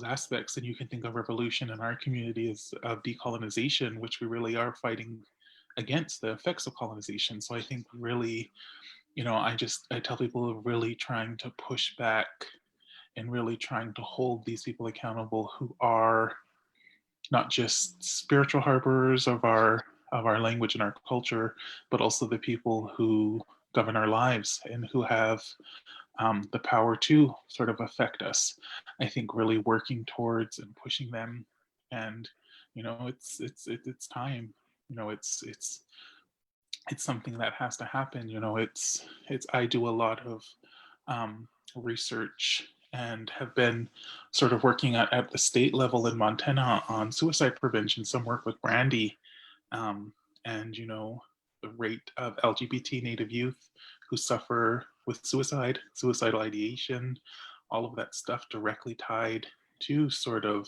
aspects. And you can think of revolution in our community as of decolonization, which we really are fighting against the effects of colonization. So I think really, I tell people really trying to push back and really trying to hold these people accountable who are not just spiritual harborers of our language and our culture, but also the people who govern our lives and who have the power to sort of affect us. I think really working towards and pushing them, and it's time. It's something that has to happen. It's I do a lot of research and have been sort of working at the state level in Montana on suicide prevention. Some work with Brandy, and the rate of LGBT Native youth who suffer with suicidal ideation, all of that stuff directly tied to sort of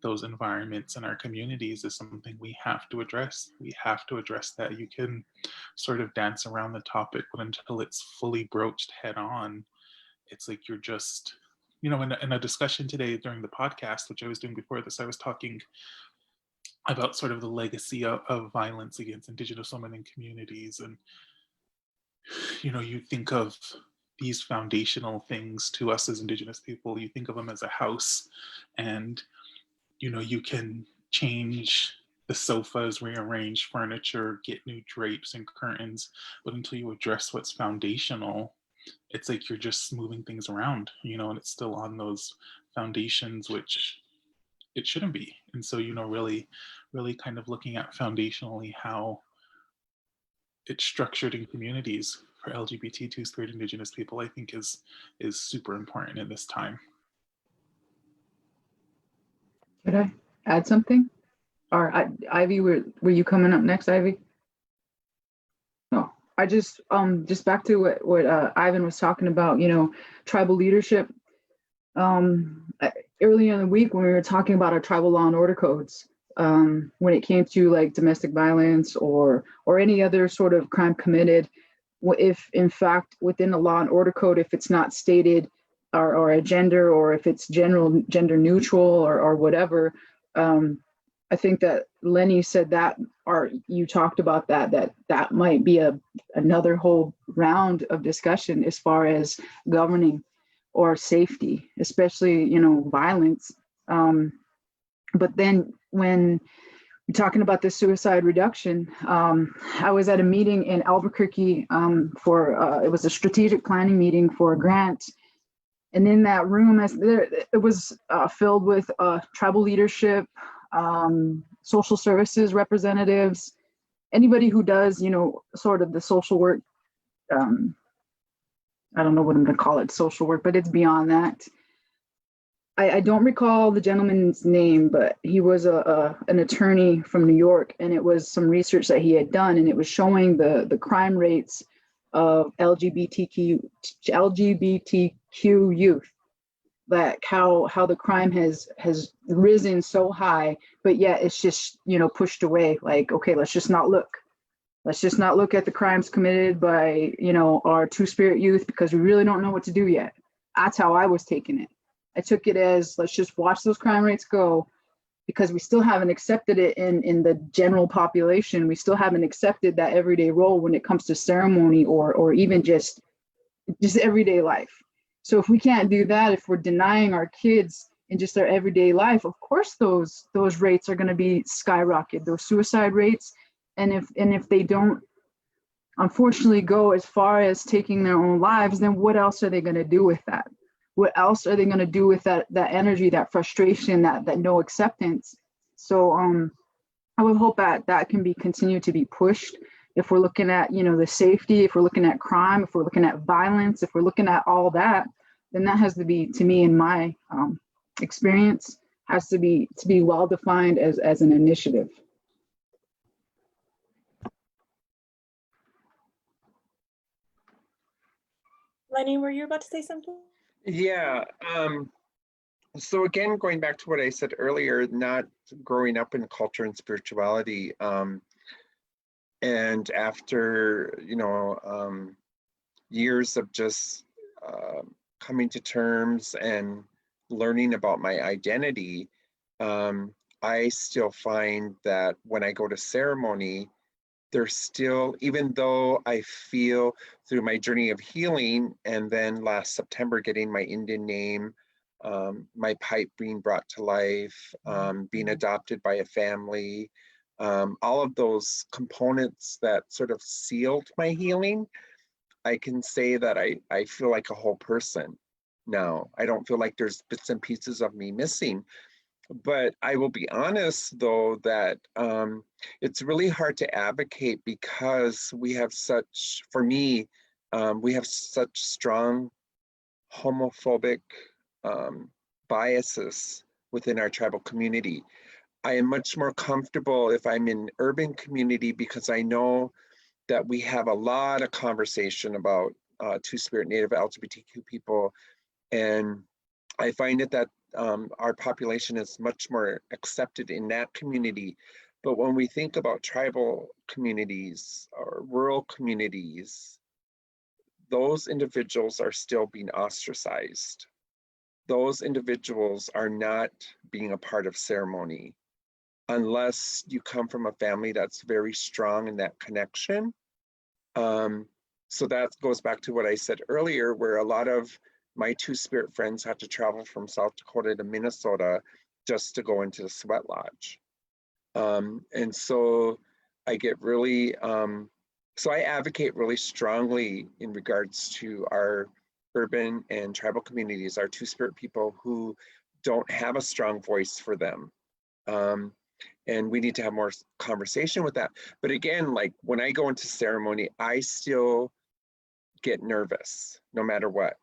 those environments in our communities is something we have to address. We have to address that. You can sort of dance around the topic, but until it's fully broached head on, it's like you're just, in a discussion today during the podcast, which I was doing before this, I was talking about sort of the legacy of violence against Indigenous women in communities. And, you think of these foundational things to us as Indigenous people, you think of them as a house, and you can change the sofas, rearrange furniture, get new drapes and curtains, but until you address what's foundational, it's like you're just moving things around, and it's still on those foundations, which it shouldn't be. And so, really, really kind of looking at foundationally how it's structured in communities for LGBT Two-Spirit Indigenous people, I think is super important in this time. Could I add something? Or Ivy, were you coming up next, Ivy? No, I just back to what Ivan was talking about, tribal leadership. Earlier in the week when we were talking about our tribal law and order codes, when it came to like domestic violence or any other sort of crime committed, if in fact within the law and order code, if it's not stated or a gender, or if it's gender neutral or whatever, I think that Lenny said that, or you talked about that might be another whole round of discussion as far as governing or safety, especially, violence. But then when you're talking about the suicide reduction, I was at a meeting in Albuquerque for, it was a strategic planning meeting for a grant. And in that room, it was filled with tribal leadership, social services representatives, anybody who does, sort of the social work. I don't know what I'm going to call it, social work, but it's beyond that. I don't recall the gentleman's name, but he was an attorney from New York, and it was some research that he had done, and it was showing the crime rates of LGBTQ youth, that how the crime has risen so high, but yet it's just pushed away. Like, okay, let's just not look at the crimes committed by our Two-Spirit youth because we really don't know what to do yet. That's how I was taking it. I took it as, let's just watch those crime rates go, because we still haven't accepted it in the general population. We still haven't accepted that everyday role when it comes to ceremony or even just everyday life. So if we can't do that, if we're denying our kids in just their everyday life, of course those rates are going to be skyrocket, those suicide rates. And if they don't unfortunately go as far as taking their own lives, then what else are they going to do with that? What else are they going to do with that energy, that frustration, that no acceptance? So I would hope that can be continued to be pushed. If we're looking at, the safety, if we're looking at crime, if we're looking at violence, if we're looking at all that, then that has to be, to me, in my experience, has to be well defined as an initiative. Lenny, were you about to say something? Yeah. So again, going back to what I said earlier, not growing up in culture and spirituality, and after years of just coming to terms and learning about my identity, I still find that when I go to ceremony, there's still, even though I feel through my journey of healing, and then last September getting my Indian name, my pipe being brought to life, being adopted by a family, all of those components that sort of sealed my healing, I can say that I feel like a whole person now. I don't feel like there's bits and pieces of me missing. But I will be honest, though, that it's really hard to advocate because we have such, for me, we have such strong homophobic biases within our tribal community. I am much more comfortable if I'm in urban community because I know that we have a lot of conversation about Two-Spirit Native LGBTQ people, and I find it that our population is much more accepted in that community. But when we think about tribal communities or rural communities, those individuals are still being ostracized. Those individuals are not being a part of ceremony unless you come from a family that's very strong in that connection. So that goes back to what I said earlier, where a lot of my Two-Spirit friends had to travel from South Dakota to Minnesota just to go into the sweat lodge. And so I get really, so I advocate really strongly in regards to our urban and tribal communities, our Two-Spirit people who don't have a strong voice for them. And we need to have more conversation with that. But again, like when I go into ceremony, I still get nervous no matter what,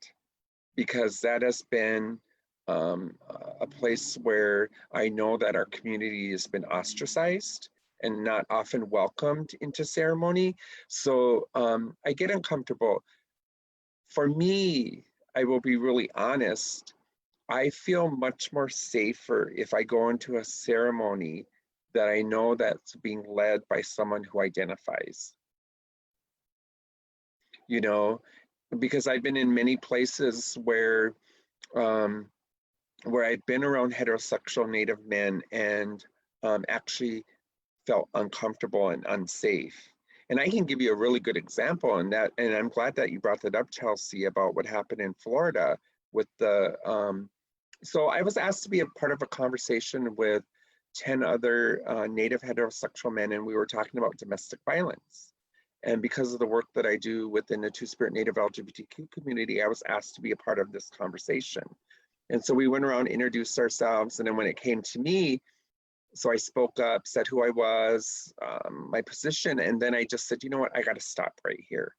because that has been a place where I know that our community has been ostracized and not often welcomed into ceremony. So I get uncomfortable. For me, I will be really honest, I feel much more safer if I go into a ceremony that I know that's being led by someone who identifies. Because I've been in many places where I've been around heterosexual Native men and actually felt uncomfortable and unsafe. And I can give you a really good example in that, and I'm glad that you brought that up, Chelsea, about what happened in Florida with the, so I was asked to be a part of a conversation with 10 other Native heterosexual men, and we were talking about domestic violence. And because of the work that I do within the Two-Spirit Native LGBTQ community, I was asked to be a part of this conversation. And so we went around, introduced ourselves, and then when it came to me, so I spoke up, said who I was, my position, and then I just said, you know what, I gotta stop right here.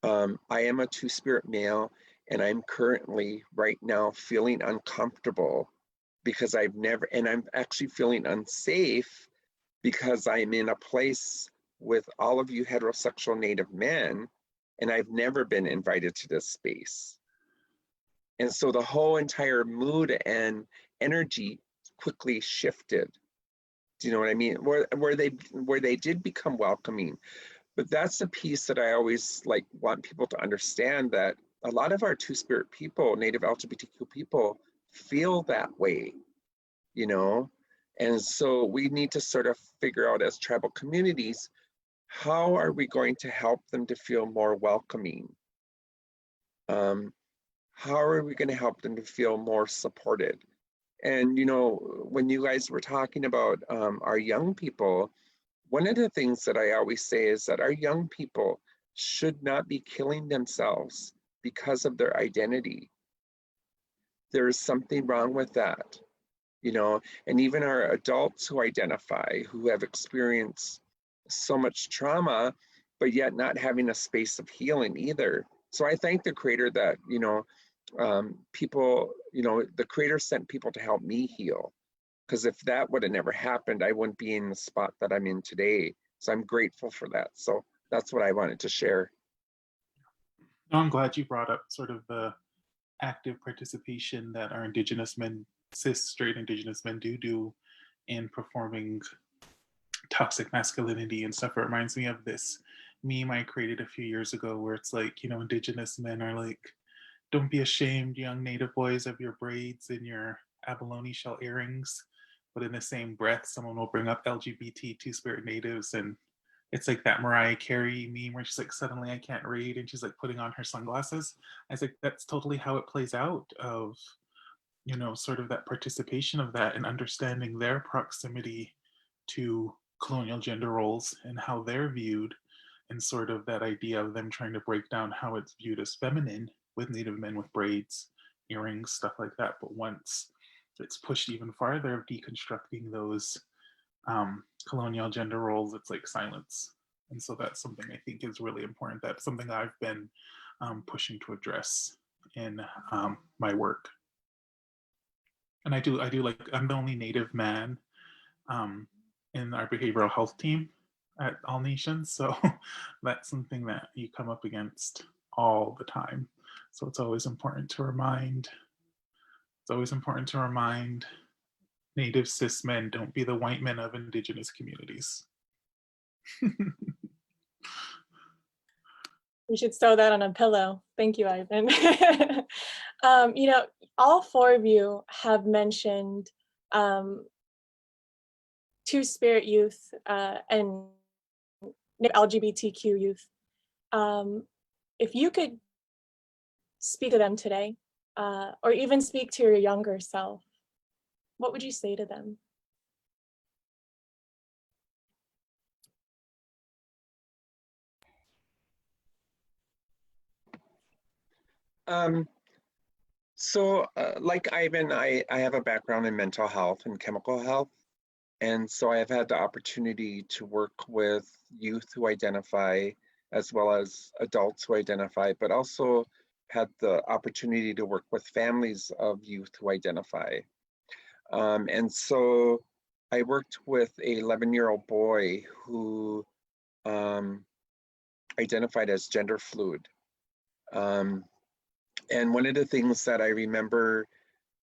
I am a Two-Spirit male, and I'm currently right now feeling uncomfortable because I'm actually feeling unsafe because I'm in a place with all of you heterosexual Native men, and I've never been invited to this space. And so the whole entire mood and energy quickly shifted. Do you know what I mean? Where they did become welcoming. But that's the piece that I always want people to understand, that a lot of our Two-Spirit people, Native LGBTQ people, feel that way, And so we need to sort of figure out as tribal communities, how are we going to help them to feel more welcoming? How are we going to help them to feel more supported? And, you know, when you guys were talking about our young people, one of the things that I always say is that our young people should not be killing themselves because of their identity. There is something wrong with that, you know, and even our adults who identify, who have experienced so much trauma, but yet not having a space of healing either. So I thank the Creator that, you know, people, you know, the Creator sent people to help me heal. Because if that would have never happened, I wouldn't be in the spot that I'm in today. So I'm grateful for that. So that's what I wanted to share. No, I'm glad you brought up sort of the active participation that our Indigenous men, cis straight Indigenous men do in performing toxic masculinity and stuff. It reminds me of this meme I created a few years ago where it's like, you know, Indigenous men are like, don't be ashamed, young Native boys, of your braids and your abalone shell earrings. But in the same breath, someone will bring up LGBT two-spirit natives, and it's like that Mariah Carey meme where she's like, suddenly I can't read, and she's like putting on her sunglasses. I was like, that's totally how it plays out, of, you know, sort of that participation of that and understanding their proximity to colonial gender roles and how they're viewed, and sort of that idea of them trying to break down how it's viewed as feminine with Native men with braids, earrings, stuff like that. But once it's pushed even farther of deconstructing those colonial gender roles, it's like silence. And so that's something I think is really important. That's something I've been pushing to address in my work. And I do like, I'm the only Native man in our behavioral health team at All Nations. So that's something that you come up against all the time. So it's always important to remind, Native cis men, don't be the white men of Indigenous communities. We should sew that on a pillow. Thank you, Ivan. You know, all four of you have mentioned Two-Spirit youth and LGBTQ youth. If you could speak to them today, or even speak to your younger self, what would you say to them? Like Ivan, I have a background in mental health and chemical health. And so I have had the opportunity to work with youth who identify, as well as adults who identify, but also had the opportunity to work with families of youth who identify. And so I worked with a 11-year-old boy who identified as gender fluid. And one of the things that I remember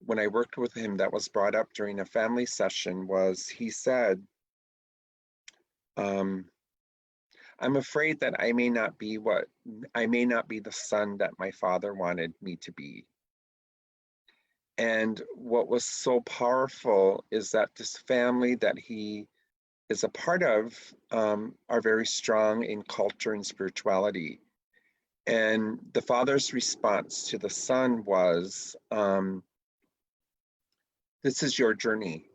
when I worked with him that was brought up during a family session was, he said, I'm afraid that I may not be the son that my father wanted me to be. And what was so powerful is that this family that he is a part of are very strong in culture and spirituality. And the father's response to the son was, this is your journey.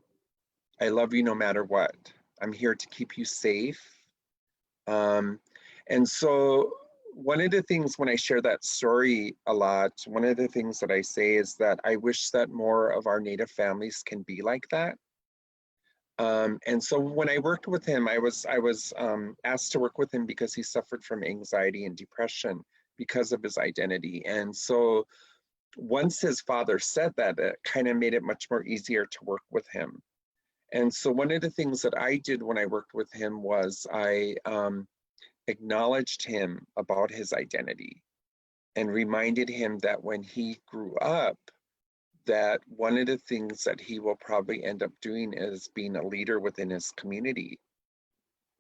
I love you no matter what. I'm here to keep you safe. And so one of the things when I share that story a lot, one of the things that I say is that I wish that more of our Native families can be like that. And so when I worked with him, I was asked to work with him because he suffered from anxiety and depression because of his identity. And so once his father said that, it kind of made it much more easier to work with him. And so one of the things that I did when I worked with him was I acknowledged him about his identity and reminded him that when he grew up, that one of the things that he will probably end up doing is being a leader within his community.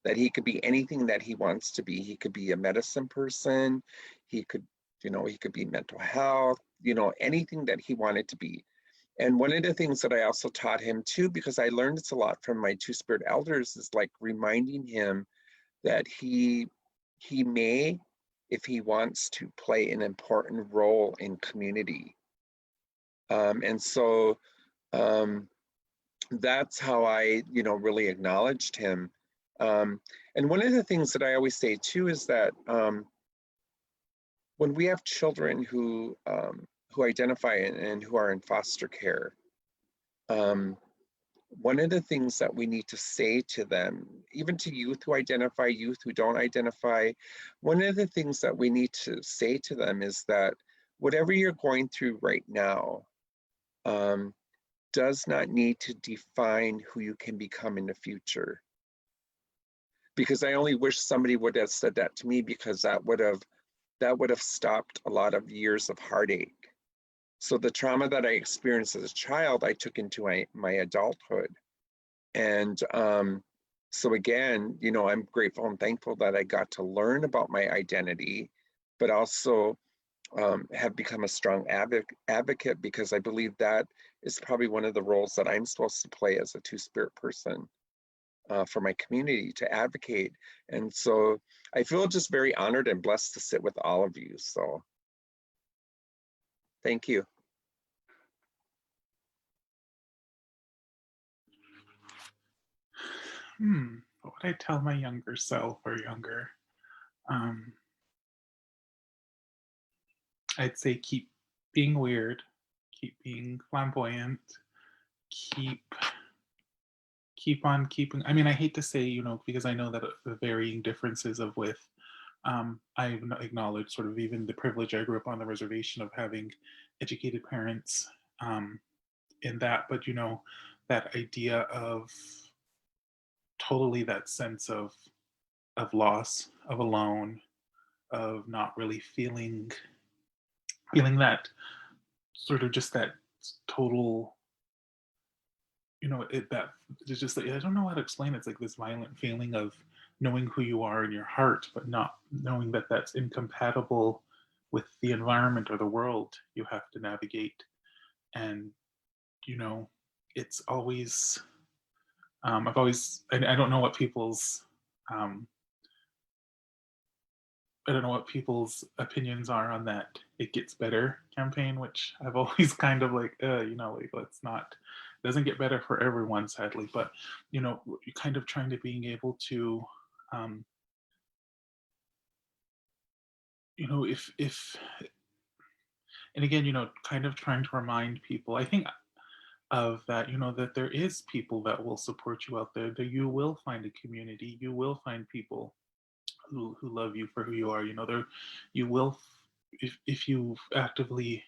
That he could be anything that he wants to be. He could be a medicine person, he could, he could be mental health, anything that he wanted to be. And one of the things that I also taught him too, because I learned this a lot from my Two-Spirit elders, is like reminding him that he may, if he wants to, play an important role in community. And so that's how I, really acknowledged him. And one of the things that I always say too is that when we have children who identify and who are in foster care, one of the things that we need to say to them, even to youth who identify, youth who don't identify, one of the things that we need to say to them is that whatever you're going through right now does not need to define who you can become in the future. Because I only wish somebody would have said that to me, because that would have stopped a lot of years of heartache. So the trauma that I experienced as a child, I took into my adulthood. And so again, I'm grateful and thankful that I got to learn about my identity, but also have become a strong advocate, because I believe that is probably one of the roles that I'm supposed to play as a two-spirit person for my community, to advocate. And so I feel just very honored and blessed to sit with all of you. So thank you. What would I tell my younger self, or younger? I'd say keep being weird, keep being flamboyant, keep on keeping. I mean, I hate to say, because I know that the varying differences of with I acknowledge sort of even the privilege. I grew up on the reservation of having educated parents in that, but that idea of totally that sense of loss, of alone, of not really feeling that sort of just that total, that it's just like, I don't know how to explain it. It's like this violent feeling of knowing who you are in your heart, but not knowing that that's incompatible with the environment or the world you have to navigate. And it's always I've always, I don't know what people's um, I don't know what people's opinions are on that "It Gets Better" campaign, which I've always kind of like, like, let's not, it doesn't get better for everyone, sadly, but you're kind of trying to being able to, if, and again, kind of trying to remind people, I think, of that, that there is people that will support you out there, that you will find a community, you will find people who love you for who you are. There, you will, if you actively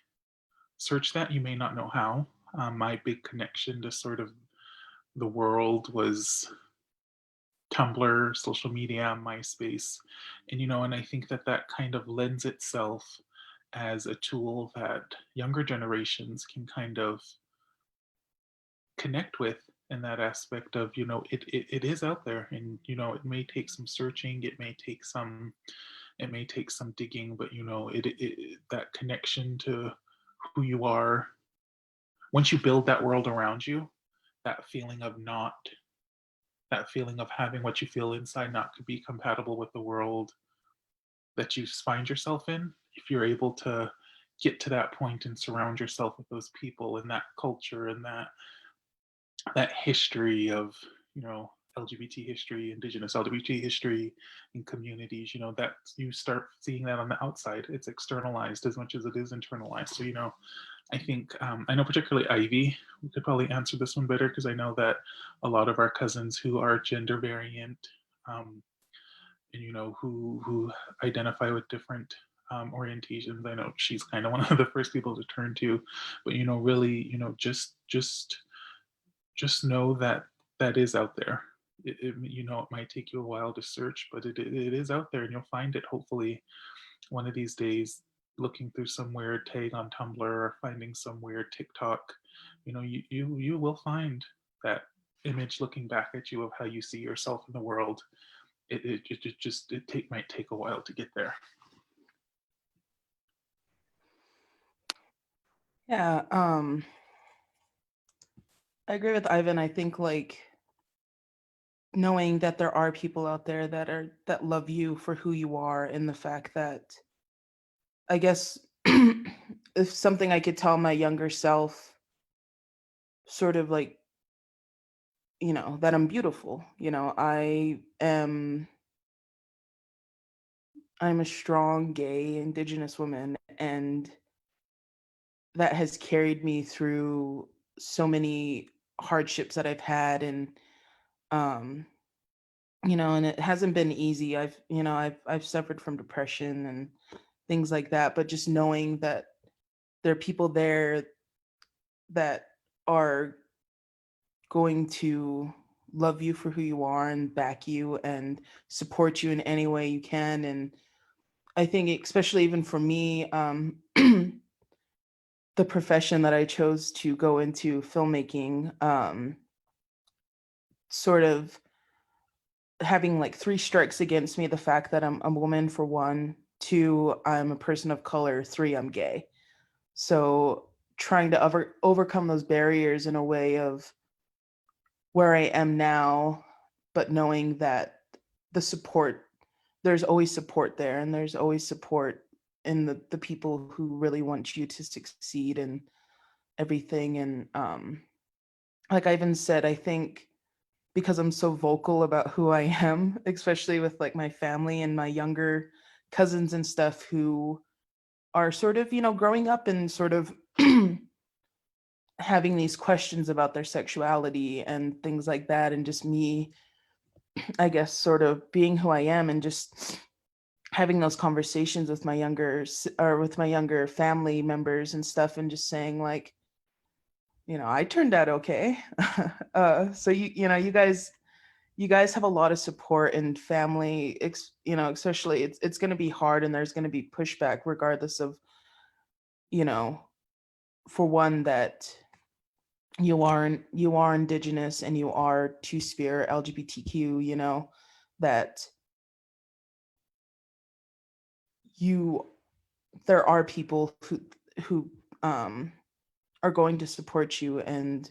search that, you may not know how. My big connection to sort of the world was Tumblr, social media, MySpace, and I think that kind of lends itself as a tool that younger generations can kind of connect with, in that aspect of, it is out there, and it may take some searching, it may take some digging, but that connection to who you are, once you build that world around you, that feeling of not, that feeling of having what you feel inside not could be compatible with the world that you find yourself in, if you're able to get to that point and surround yourself with those people and that culture and that history of, LGBT history, Indigenous LGBT history in communities, that you start seeing that on the outside. It's externalized as much as it is internalized. So, I think, I know particularly Ivy, we could probably answer this one better, because I know that a lot of our cousins who are gender variant, and, who identify with different orientations, I know she's kind of one of the first people to turn to, but, really, just know that that is out there. It might take you a while to search, but it is out there, and you'll find it hopefully one of these days, looking through some weird tag on Tumblr or finding some weird TikTok. You will find that image looking back at you of how you see yourself in the world. Might take a while to get there. Yeah, I agree with Ivan. I think like knowing that there are people out there that love you for who you are, and the fact that, I guess, if something I could tell my younger self sort of like, that I'm beautiful. I'm a strong, gay, indigenous woman, and that has carried me through so many hardships that I've had, and um, and it hasn't been easy. I've suffered from depression and things like that, but just knowing that there are people there that are going to love you for who you are and back you and support you in any way you can. And I think, especially even for me, the profession that I chose to go into, filmmaking, sort of having like three strikes against me: the fact that I'm a woman, for one; two, I'm a person of color; three, I'm gay. So trying to overcome those barriers in a way of where I am now, but knowing that the support, there's always support there, and there's always support in the people who really want you to succeed and everything. And like I even said, I think because I'm so vocal about who I am, especially with like my family and my younger cousins and stuff who are sort of, growing up and sort of having these questions about their sexuality and things like that. And just me, I guess, sort of being who I am and just having those conversations with my younger family members and stuff, and just saying like, I turned out okay. So you guys have a lot of support and family, especially it's going to be hard and there's going to be pushback regardless of, you know, for one, that you are indigenous and you are two-spirit LGBTQ, that there are people who are going to support you. And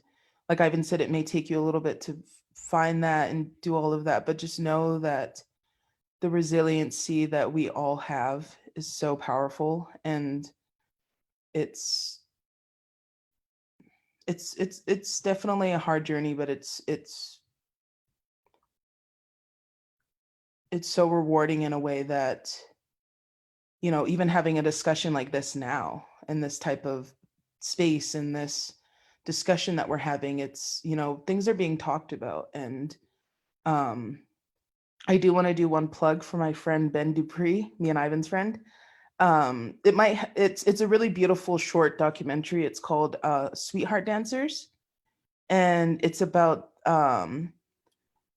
like Ivan said, it may take you a little bit to find that and do all of that, but just know that the resiliency that we all have is so powerful. And it's definitely a hard journey, but it's so rewarding in a way that, even having a discussion like this now, in this type of space, in this discussion that we're having, it's, things are being talked about. And I do want to do one plug for my friend Ben Dupree, me and Ivan's friend. It's a really beautiful short documentary. It's called Sweetheart Dancers, and it's about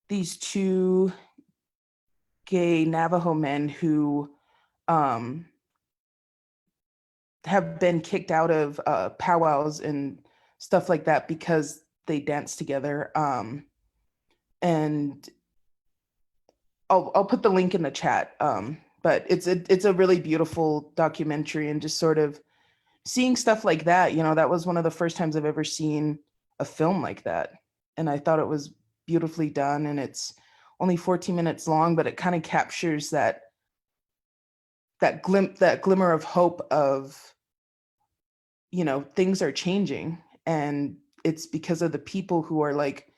these two gay Navajo men who have been kicked out of powwows and stuff like that because they dance together. And I'll put the link in the chat. But it's a really beautiful documentary, and just sort of seeing stuff like that, that was one of the first times I've ever seen a film like that. And I thought it was beautifully done, and it's only 14 minutes long, but it kind of captures that glimmer of hope of, things are changing. And it's because of the people who are like,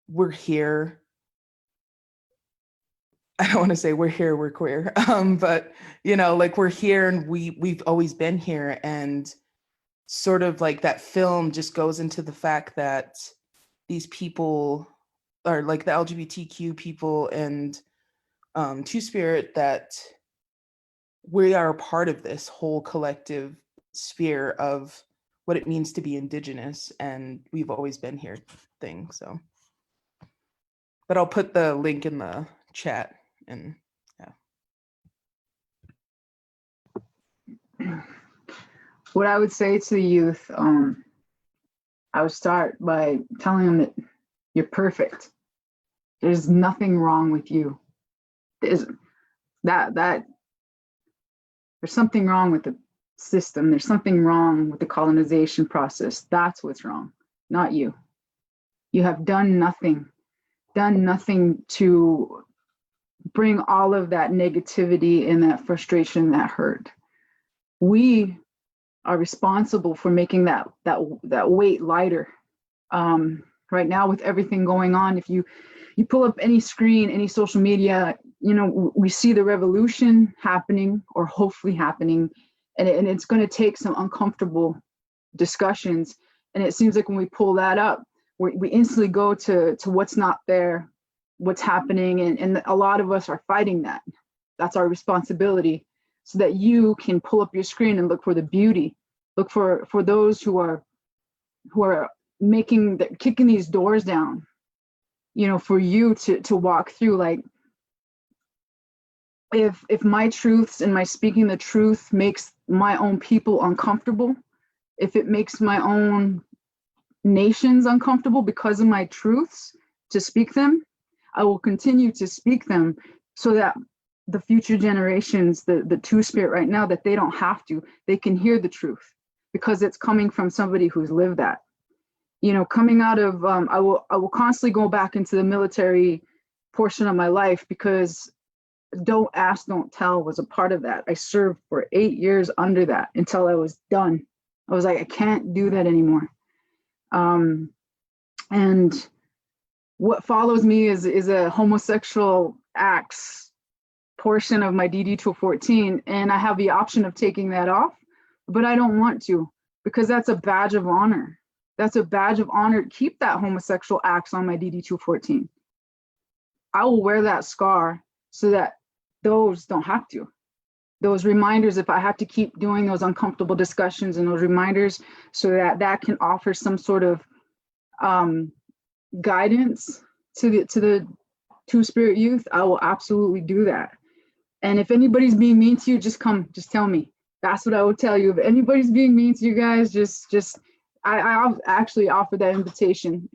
we're here. I don't want to say we're here, we're queer. But like, we're here and we've always been here. And sort of like that film just goes into the fact that these people are like the LGBTQ people and Two-Spirit, that we are a part of this whole collective sphere of what it means to be indigenous, and we've always been here thing. So, but I'll put the link in the chat. And yeah. What I would say to the youth, I would start by telling them that you're perfect. There's nothing wrong with you. There's something wrong with the system. There's something wrong with the colonization process. That's what's wrong, not you. You have done nothing to bring all of that negativity and that frustration, that hurt. We are responsible for making that weight lighter. Right now with everything going on, if you pull up any screen, any social media, we see the revolution happening or hopefully happening, and it's going to take some uncomfortable discussions. And it seems like when we pull that up, we instantly go to what's not there, what's happening, and a lot of us are fighting that. That's our responsibility, so that you can pull up your screen and look for the beauty, look for those who are kicking these doors down, for you to walk through. Like, if my truths and my speaking the truth makes my own people uncomfortable, if it makes my own nations uncomfortable because of my truths to speak them, I will continue to speak them, so that the future generations, the Two-Spirit right now, that they don't have to, they can hear the truth, because it's coming from somebody who's lived that. Coming out of, I will constantly go back into the military portion of my life, because don't ask, don't tell was a part of that. I served for 8 years under that until I was done. I was like, I can't do that anymore. And what follows me is a homosexual acts portion of my DD 214, and I have the option of taking that off, but I don't want to, because that's a badge of honor. That's a badge of honor. Keep that homosexual acts on my DD 214. I will wear that scar so that those don't have to. Those reminders, if I have to keep doing those uncomfortable discussions and those reminders, so that can offer some sort of guidance to the Two-Spirit youth, I will absolutely do that. And if anybody's being mean to you, just tell me. That's what I would tell you. If anybody's being mean to you guys, I actually offer that invitation.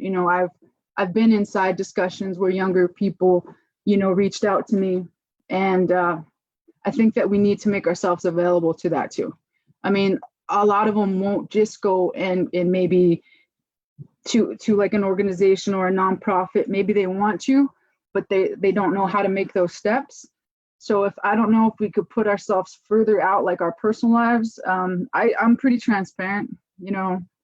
I've been inside discussions where younger people, reached out to me, and I think that we need to make ourselves available to that too. I mean, a lot of them won't just go and maybe to like an organization or a nonprofit. Maybe they want to, but they don't know how to make those steps. So I don't know if we could put ourselves further out, like our personal lives. I'm pretty transparent,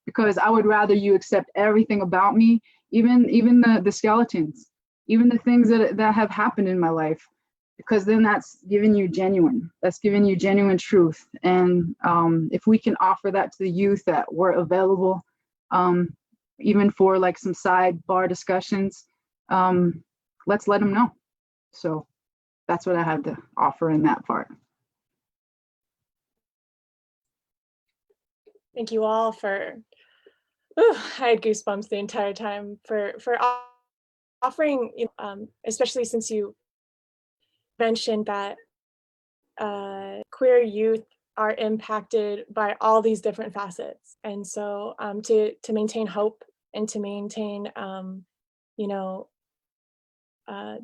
because I would rather you accept everything about me, even the skeletons, even the things that have happened in my life, because then that's giving you genuine truth. And if we can offer that to the youth, that we're available, even for like some sidebar discussions, let's let them know. So that's what I had to offer in that part. Thank you all for, I had goosebumps the entire time for offering, especially since you mentioned that queer youth are impacted by all these different facets. And so to maintain hope and to maintain,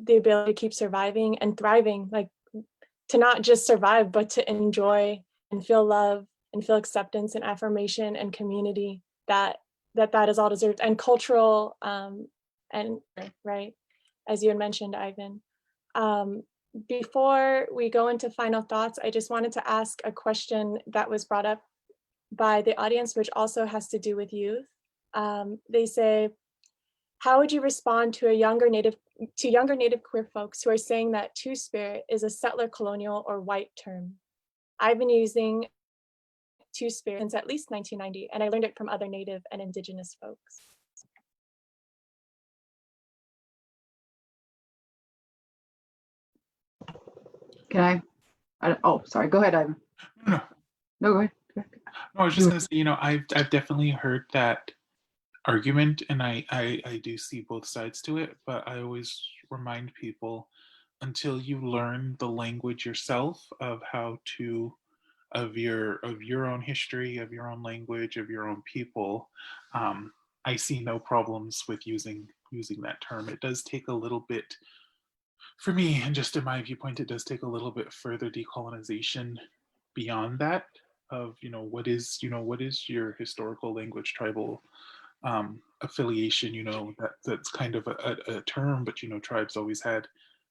the ability to keep surviving and thriving, like to not just survive, but to enjoy and feel love and feel acceptance and affirmation and community, that is all deserved, and cultural, and right, as you had mentioned, Ivan. Before we go into final thoughts, I just wanted to ask a question that was brought up by the audience, which also has to do with youth. They say, how would you respond to younger Native queer folks who are saying that Two-Spirit is a settler, colonial, or white term? I've been using Two-Spirit since at least 1990, and I learned it from other Native and Indigenous folks. Can I oh, sorry, go ahead, Ivan. No, No, go ahead. no, I was just gonna say, I've definitely heard that argument, and I do see both sides to it, but I always remind people, until you learn the language yourself of your own history, of your own language, of your own people, I see no problems with using that term. It does take a little bit, for me, and just in my viewpoint, it does take a little bit further decolonization beyond that, of what is your historical language, tribal affiliation. That's kind of a term, but tribes always had,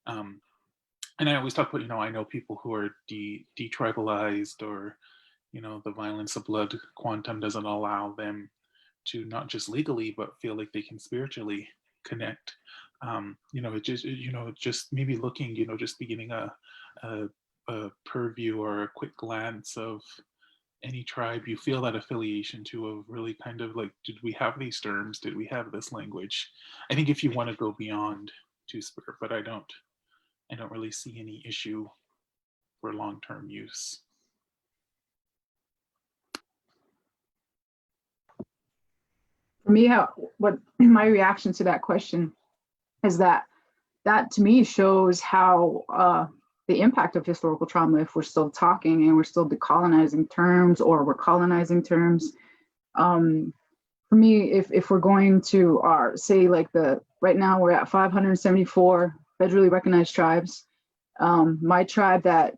and I always talk about, I know people who are detribalized, or the violence of blood quantum doesn't allow them to not just legally, but feel like they can spiritually connect. Just maybe looking, just beginning a purview or a quick glance of any tribe you feel that affiliation to, of really kind of like, did we have these terms? Did we have this language? I think if you want to go beyond Two-Spirit, but I don't really see any issue for long-term use. For me, what my reaction to that question is that to me shows how the impact of historical trauma, if we're still talking and we're still decolonizing terms or we're colonizing terms. For me, if we're going to say like right now we're at 574 federally recognized tribes. My tribe that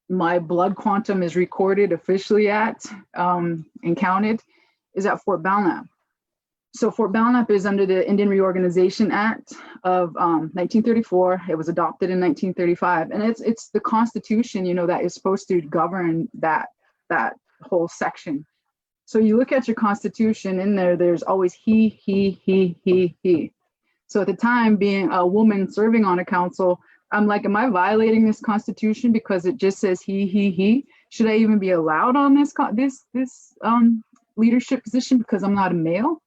my blood quantum is recorded officially at and counted is at Fort Belknap. So Fort Belknap is under the Indian Reorganization Act of 1934. It was adopted in 1935, and it's the Constitution, that is supposed to govern that whole section. So you look at your Constitution in there. There's always he. So at the time, being a woman serving on a council, I'm like, am I violating this Constitution because it just says he? Should I even be allowed on this leadership position because I'm not a male?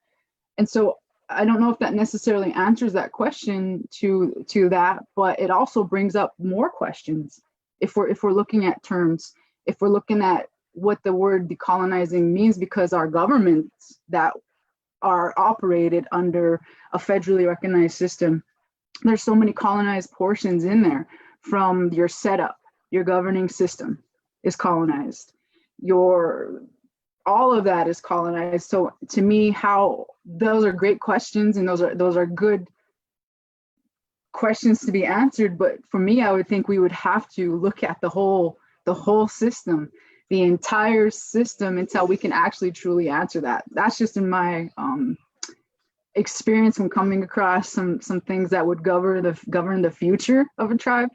And so I don't know if that necessarily answers that question to that, but it also brings up more questions. If we're looking at terms, if we're looking at what the word decolonizing means, because our governments that are operated under a federally recognized system, there's so many colonized portions in there. From your setup, your governing system is colonized. All of that is colonized. So to me, those are great questions, and those are good questions to be answered. But for me, I would think we would have to look at the whole system, the entire system, until we can actually truly answer that. That's just in my experience from coming across some things that would govern the future of a tribe.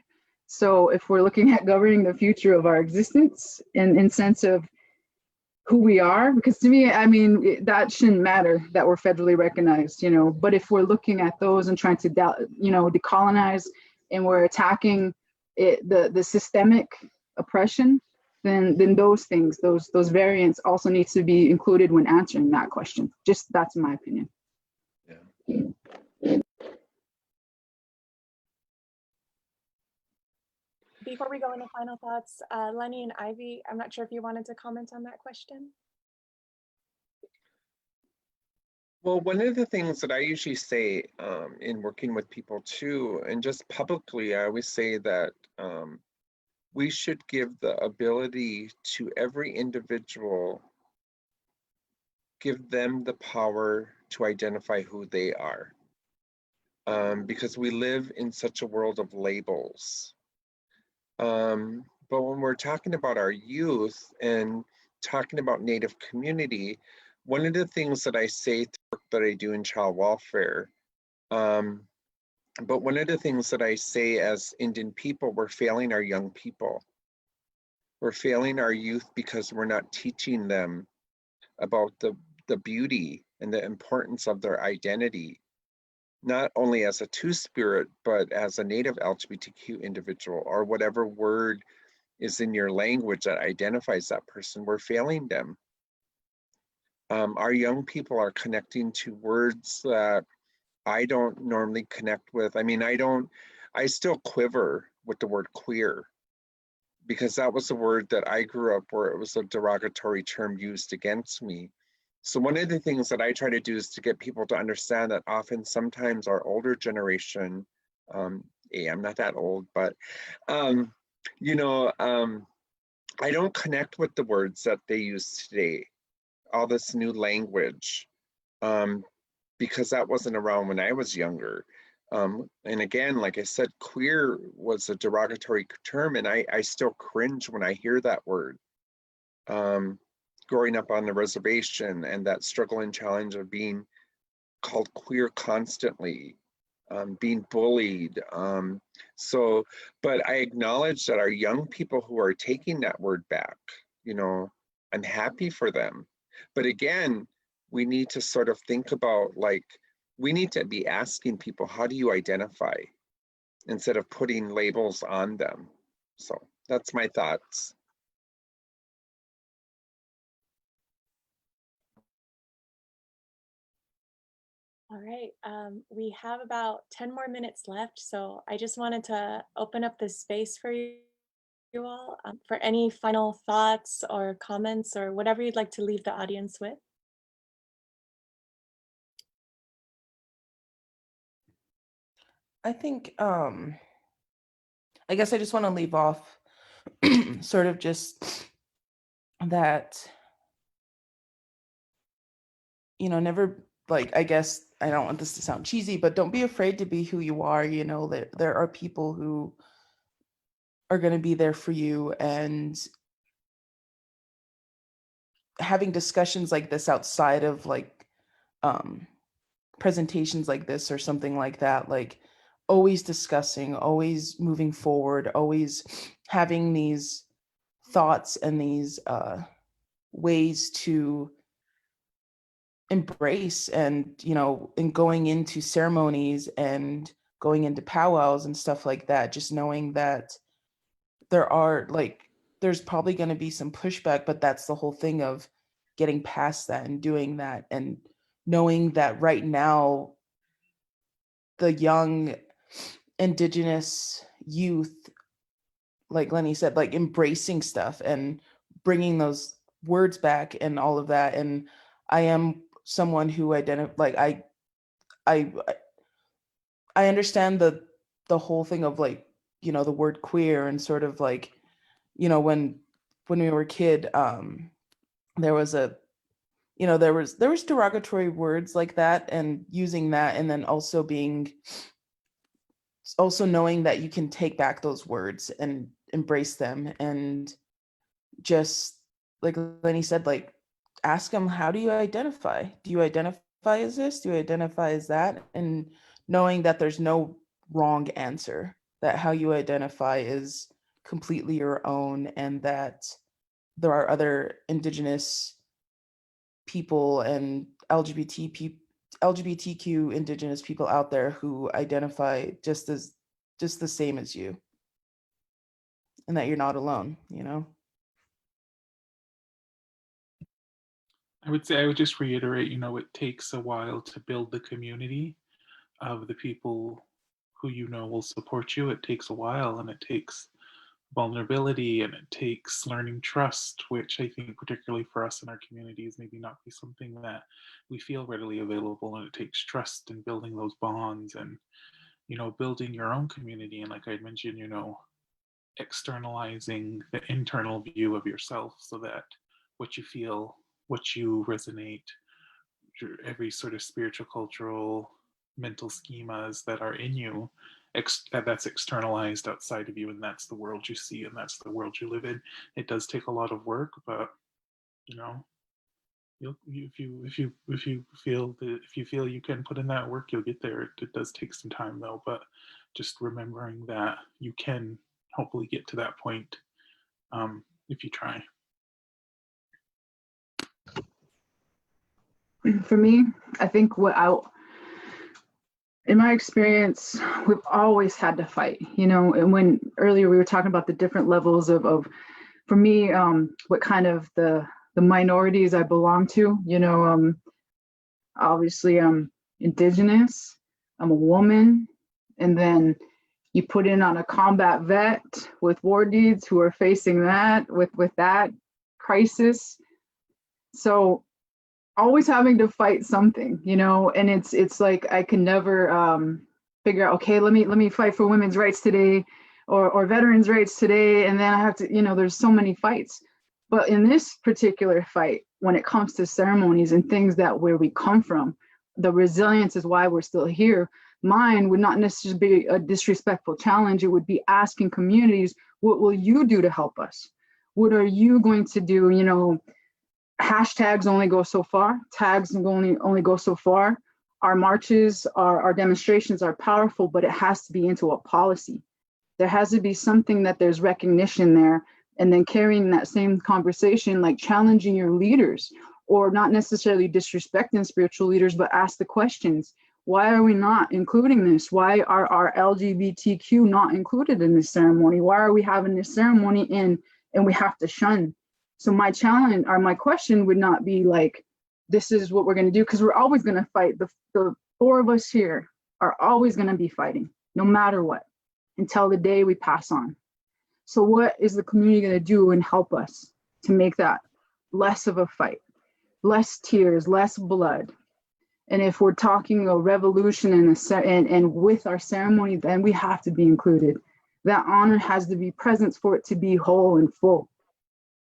So if we're looking at governing the future of our existence in sense of who we are, because to me, I mean, that shouldn't matter that we're federally recognized, but if we're looking at those and trying to, decolonize, and we're attacking the systemic oppression, then those things, those variants also needs to be included when answering that question. Just that's my opinion. Yeah. Before we go into final thoughts, Lenny and Ivy, I'm not sure if you wanted to comment on that question. Well, one of the things that I usually say in working with people too, and just publicly, I always say that we should give the ability to every individual, give them the power to identify who they are. Because we live in such a world of labels. But when we're talking about our youth and talking about Native community, one of the things that I say through work that I do in child welfare, but one of the things that I say as Indian people, we're failing our young people. We're failing our youth because we're not teaching them about the beauty and the importance of their identity, not only as a Two-Spirit, but as a Native LGBTQ individual, or whatever word is in your language that identifies that person. We're failing them. Our young people are connecting to words that I don't normally connect with. I mean, I still quiver with the word queer, because that was a word that I grew up where it was a derogatory term used against me. So one of the things that I try to do is to get people to understand that sometimes our older generation, I'm not that old, but, I don't connect with the words that they use today, all this new language, because that wasn't around when I was younger. And again, like I said, queer was a derogatory term, and I still cringe when I hear that word. Growing up on the reservation and that struggle and challenge of being called queer constantly, being bullied. But I acknowledge that our young people who are taking that word back, I'm happy for them. But again, we need to sort of think about, like, we need to be asking people, how do you identify, instead of putting labels on them. So that's my thoughts. All right, we have about 10 more minutes left, so I just wanted to open up this space for you all for any final thoughts or comments or whatever you'd like to leave the audience with. I think, I guess I just want to leave off sort of just that, you know, never, like, I guess I don't want this to sound cheesy, but don't be afraid to be who you are. You know, that there are people who are going to be there for you, and having discussions like this outside of like presentations like this or something like that, like always discussing, always moving forward, always having these thoughts and these ways to embrace, and, you know, and going into ceremonies and going into powwows and stuff like that, just knowing that there are, like, there's probably going to be some pushback, but that's the whole thing of getting past that and doing that, and knowing that right now the young Indigenous youth, like Lenny said, like embracing stuff and bringing those words back and all of that. And I am someone who like I I understand the whole thing of, like, you know, the word queer, and sort of like, you know, when we were a kid, there was a, you know, there was derogatory words like that, and using that, and then also knowing that you can take back those words and embrace them, and just like Lenny said, like, ask them, how do you identify? Do you identify as this? Do you identify as that? And knowing that there's no wrong answer, that how you identify is completely your own, and that there are other Indigenous people and LGBTQ Indigenous people out there who identify just the same as you, and that you're not alone, you know? I would say, I would just reiterate, you know, it takes a while to build the community of the people who you know will support you. It takes a while, and it takes vulnerability, and it takes learning trust, which I think particularly for us in our communities maybe not be something that we feel readily available. And it takes trust in building those bonds, and, you know, building your own community. And like I mentioned, you know, externalizing the internal view of yourself, so that what you feel, what you resonate, every sort of spiritual, cultural, mental schemas that are in you, that's externalized outside of you, and that's the world you see, and that's the world you live in. It does take a lot of work, but, you know, if you feel you can put in that work, you'll get there. It does take some time though, but just remembering that you can hopefully get to that point, if you try. For me, I think in my experience, we've always had to fight, you know. And when earlier we were talking about the different levels of for me, what kind of the minorities I belong to, you know, obviously I'm Indigenous, I'm a woman, and then you put in on a combat vet with war deeds who are facing that with that crisis. So always having to fight something, you know. And it's like I can never figure out, okay, let me fight for women's rights today, or veterans' rights today, and then I have to, you know, there's so many fights. But in this particular fight, when it comes to ceremonies and things that where we come from, the resilience is why we're still here. Mine would not necessarily be a disrespectful challenge. It would be asking communities, what will you do to help us? What are you going to do? You know, hashtags only go so far, tags only go so far. Our marches, our demonstrations are powerful, but it has to be into a policy. There has to be something that there's recognition there, and then carrying that same conversation, like challenging your leaders, or not necessarily disrespecting spiritual leaders, but ask the questions. Why are we not including this? Why are our LGBTQ not included in this ceremony? Why are we having this ceremony and we have to shun? So my challenge or my question would not be like, this is what we're going to do, because we're always going to fight. The four of us here are always going to be fighting, no matter what, until the day we pass on. So what is the community going to do and help us to make that less of a fight, less tears, less blood? And if we're talking a revolution and with our ceremony, then we have to be included. That honor has to be present for it to be whole and full.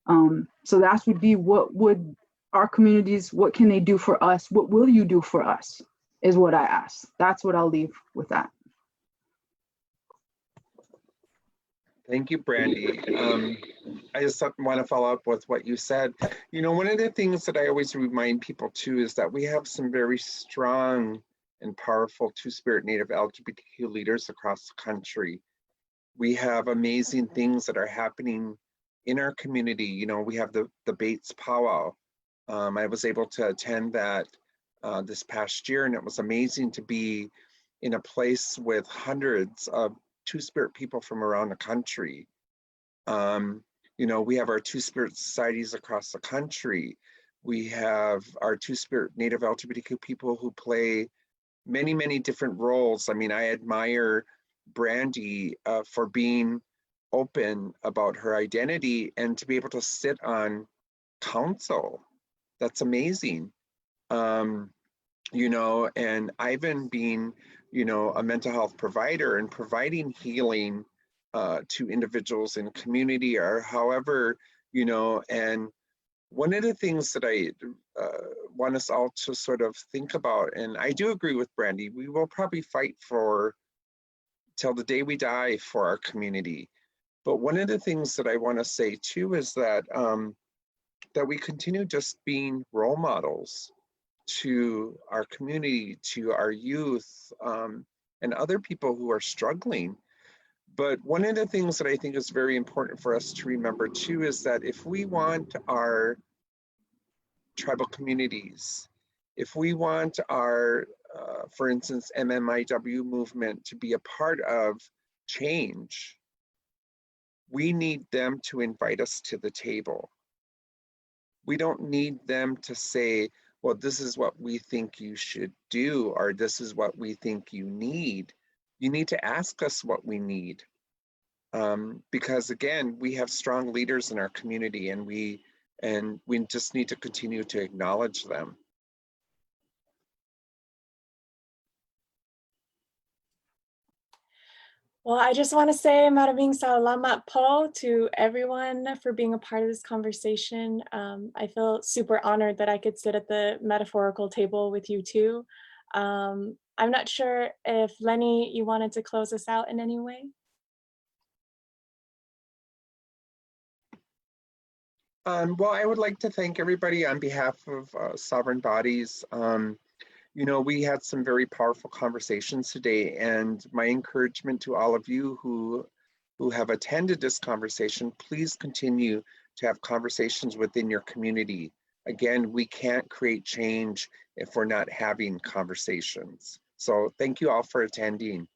So that would be, what would our communities, what can they do for us? What will you do for us is what I ask. That's what I'll leave with that. Thank you, Brandy. I just want to follow up with what you said. You know, one of the things that I always remind people too is that we have some very strong and powerful Two-Spirit Native LGBTQ leaders across the country. We have amazing things that are happening in our community. You know, we have the Bates powwow. I was able to attend that this past year, and it was amazing to be in a place with hundreds of Two-Spirit people from around the country. You know, we have our Two-Spirit societies across the country. We have our Two-Spirit Native LGBTQ people who play many, many different roles. I mean, I admire Brandy for being open about her identity and to be able to sit on council. That's amazing. You know, and Ivan being, you know, a mental health provider and providing healing to individuals in community or however, you know. And one of the things that I want us all to sort of think about, and I do agree with Brandy, we will probably fight for till the day we die for our community. But one of the things that I want to say too is that that we continue just being role models to our community, to our youth, and other people who are struggling. But one of the things that I think is very important for us to remember too is that if we want our tribal communities, if we want our, for instance, MMIW movement to be a part of change, we need them to invite us to the table. We don't need them to say, well, this is what we think you should do, or this is what we think you need. You need to ask us what we need. Because again, we have strong leaders in our community, and we just need to continue to acknowledge them. Well, I just want to say maraming salamat po to everyone for being a part of this conversation. I feel super honored that I could sit at the metaphorical table with you too. I'm not sure if Lenny, you wanted to close us out in any way? Well, I would like to thank everybody on behalf of Sovereign Bodies. You know, we had some very powerful conversations today, and my encouragement to all of you who have attended this conversation, please continue to have conversations within your community. Again, we can't create change if we're not having conversations. So thank you all for attending.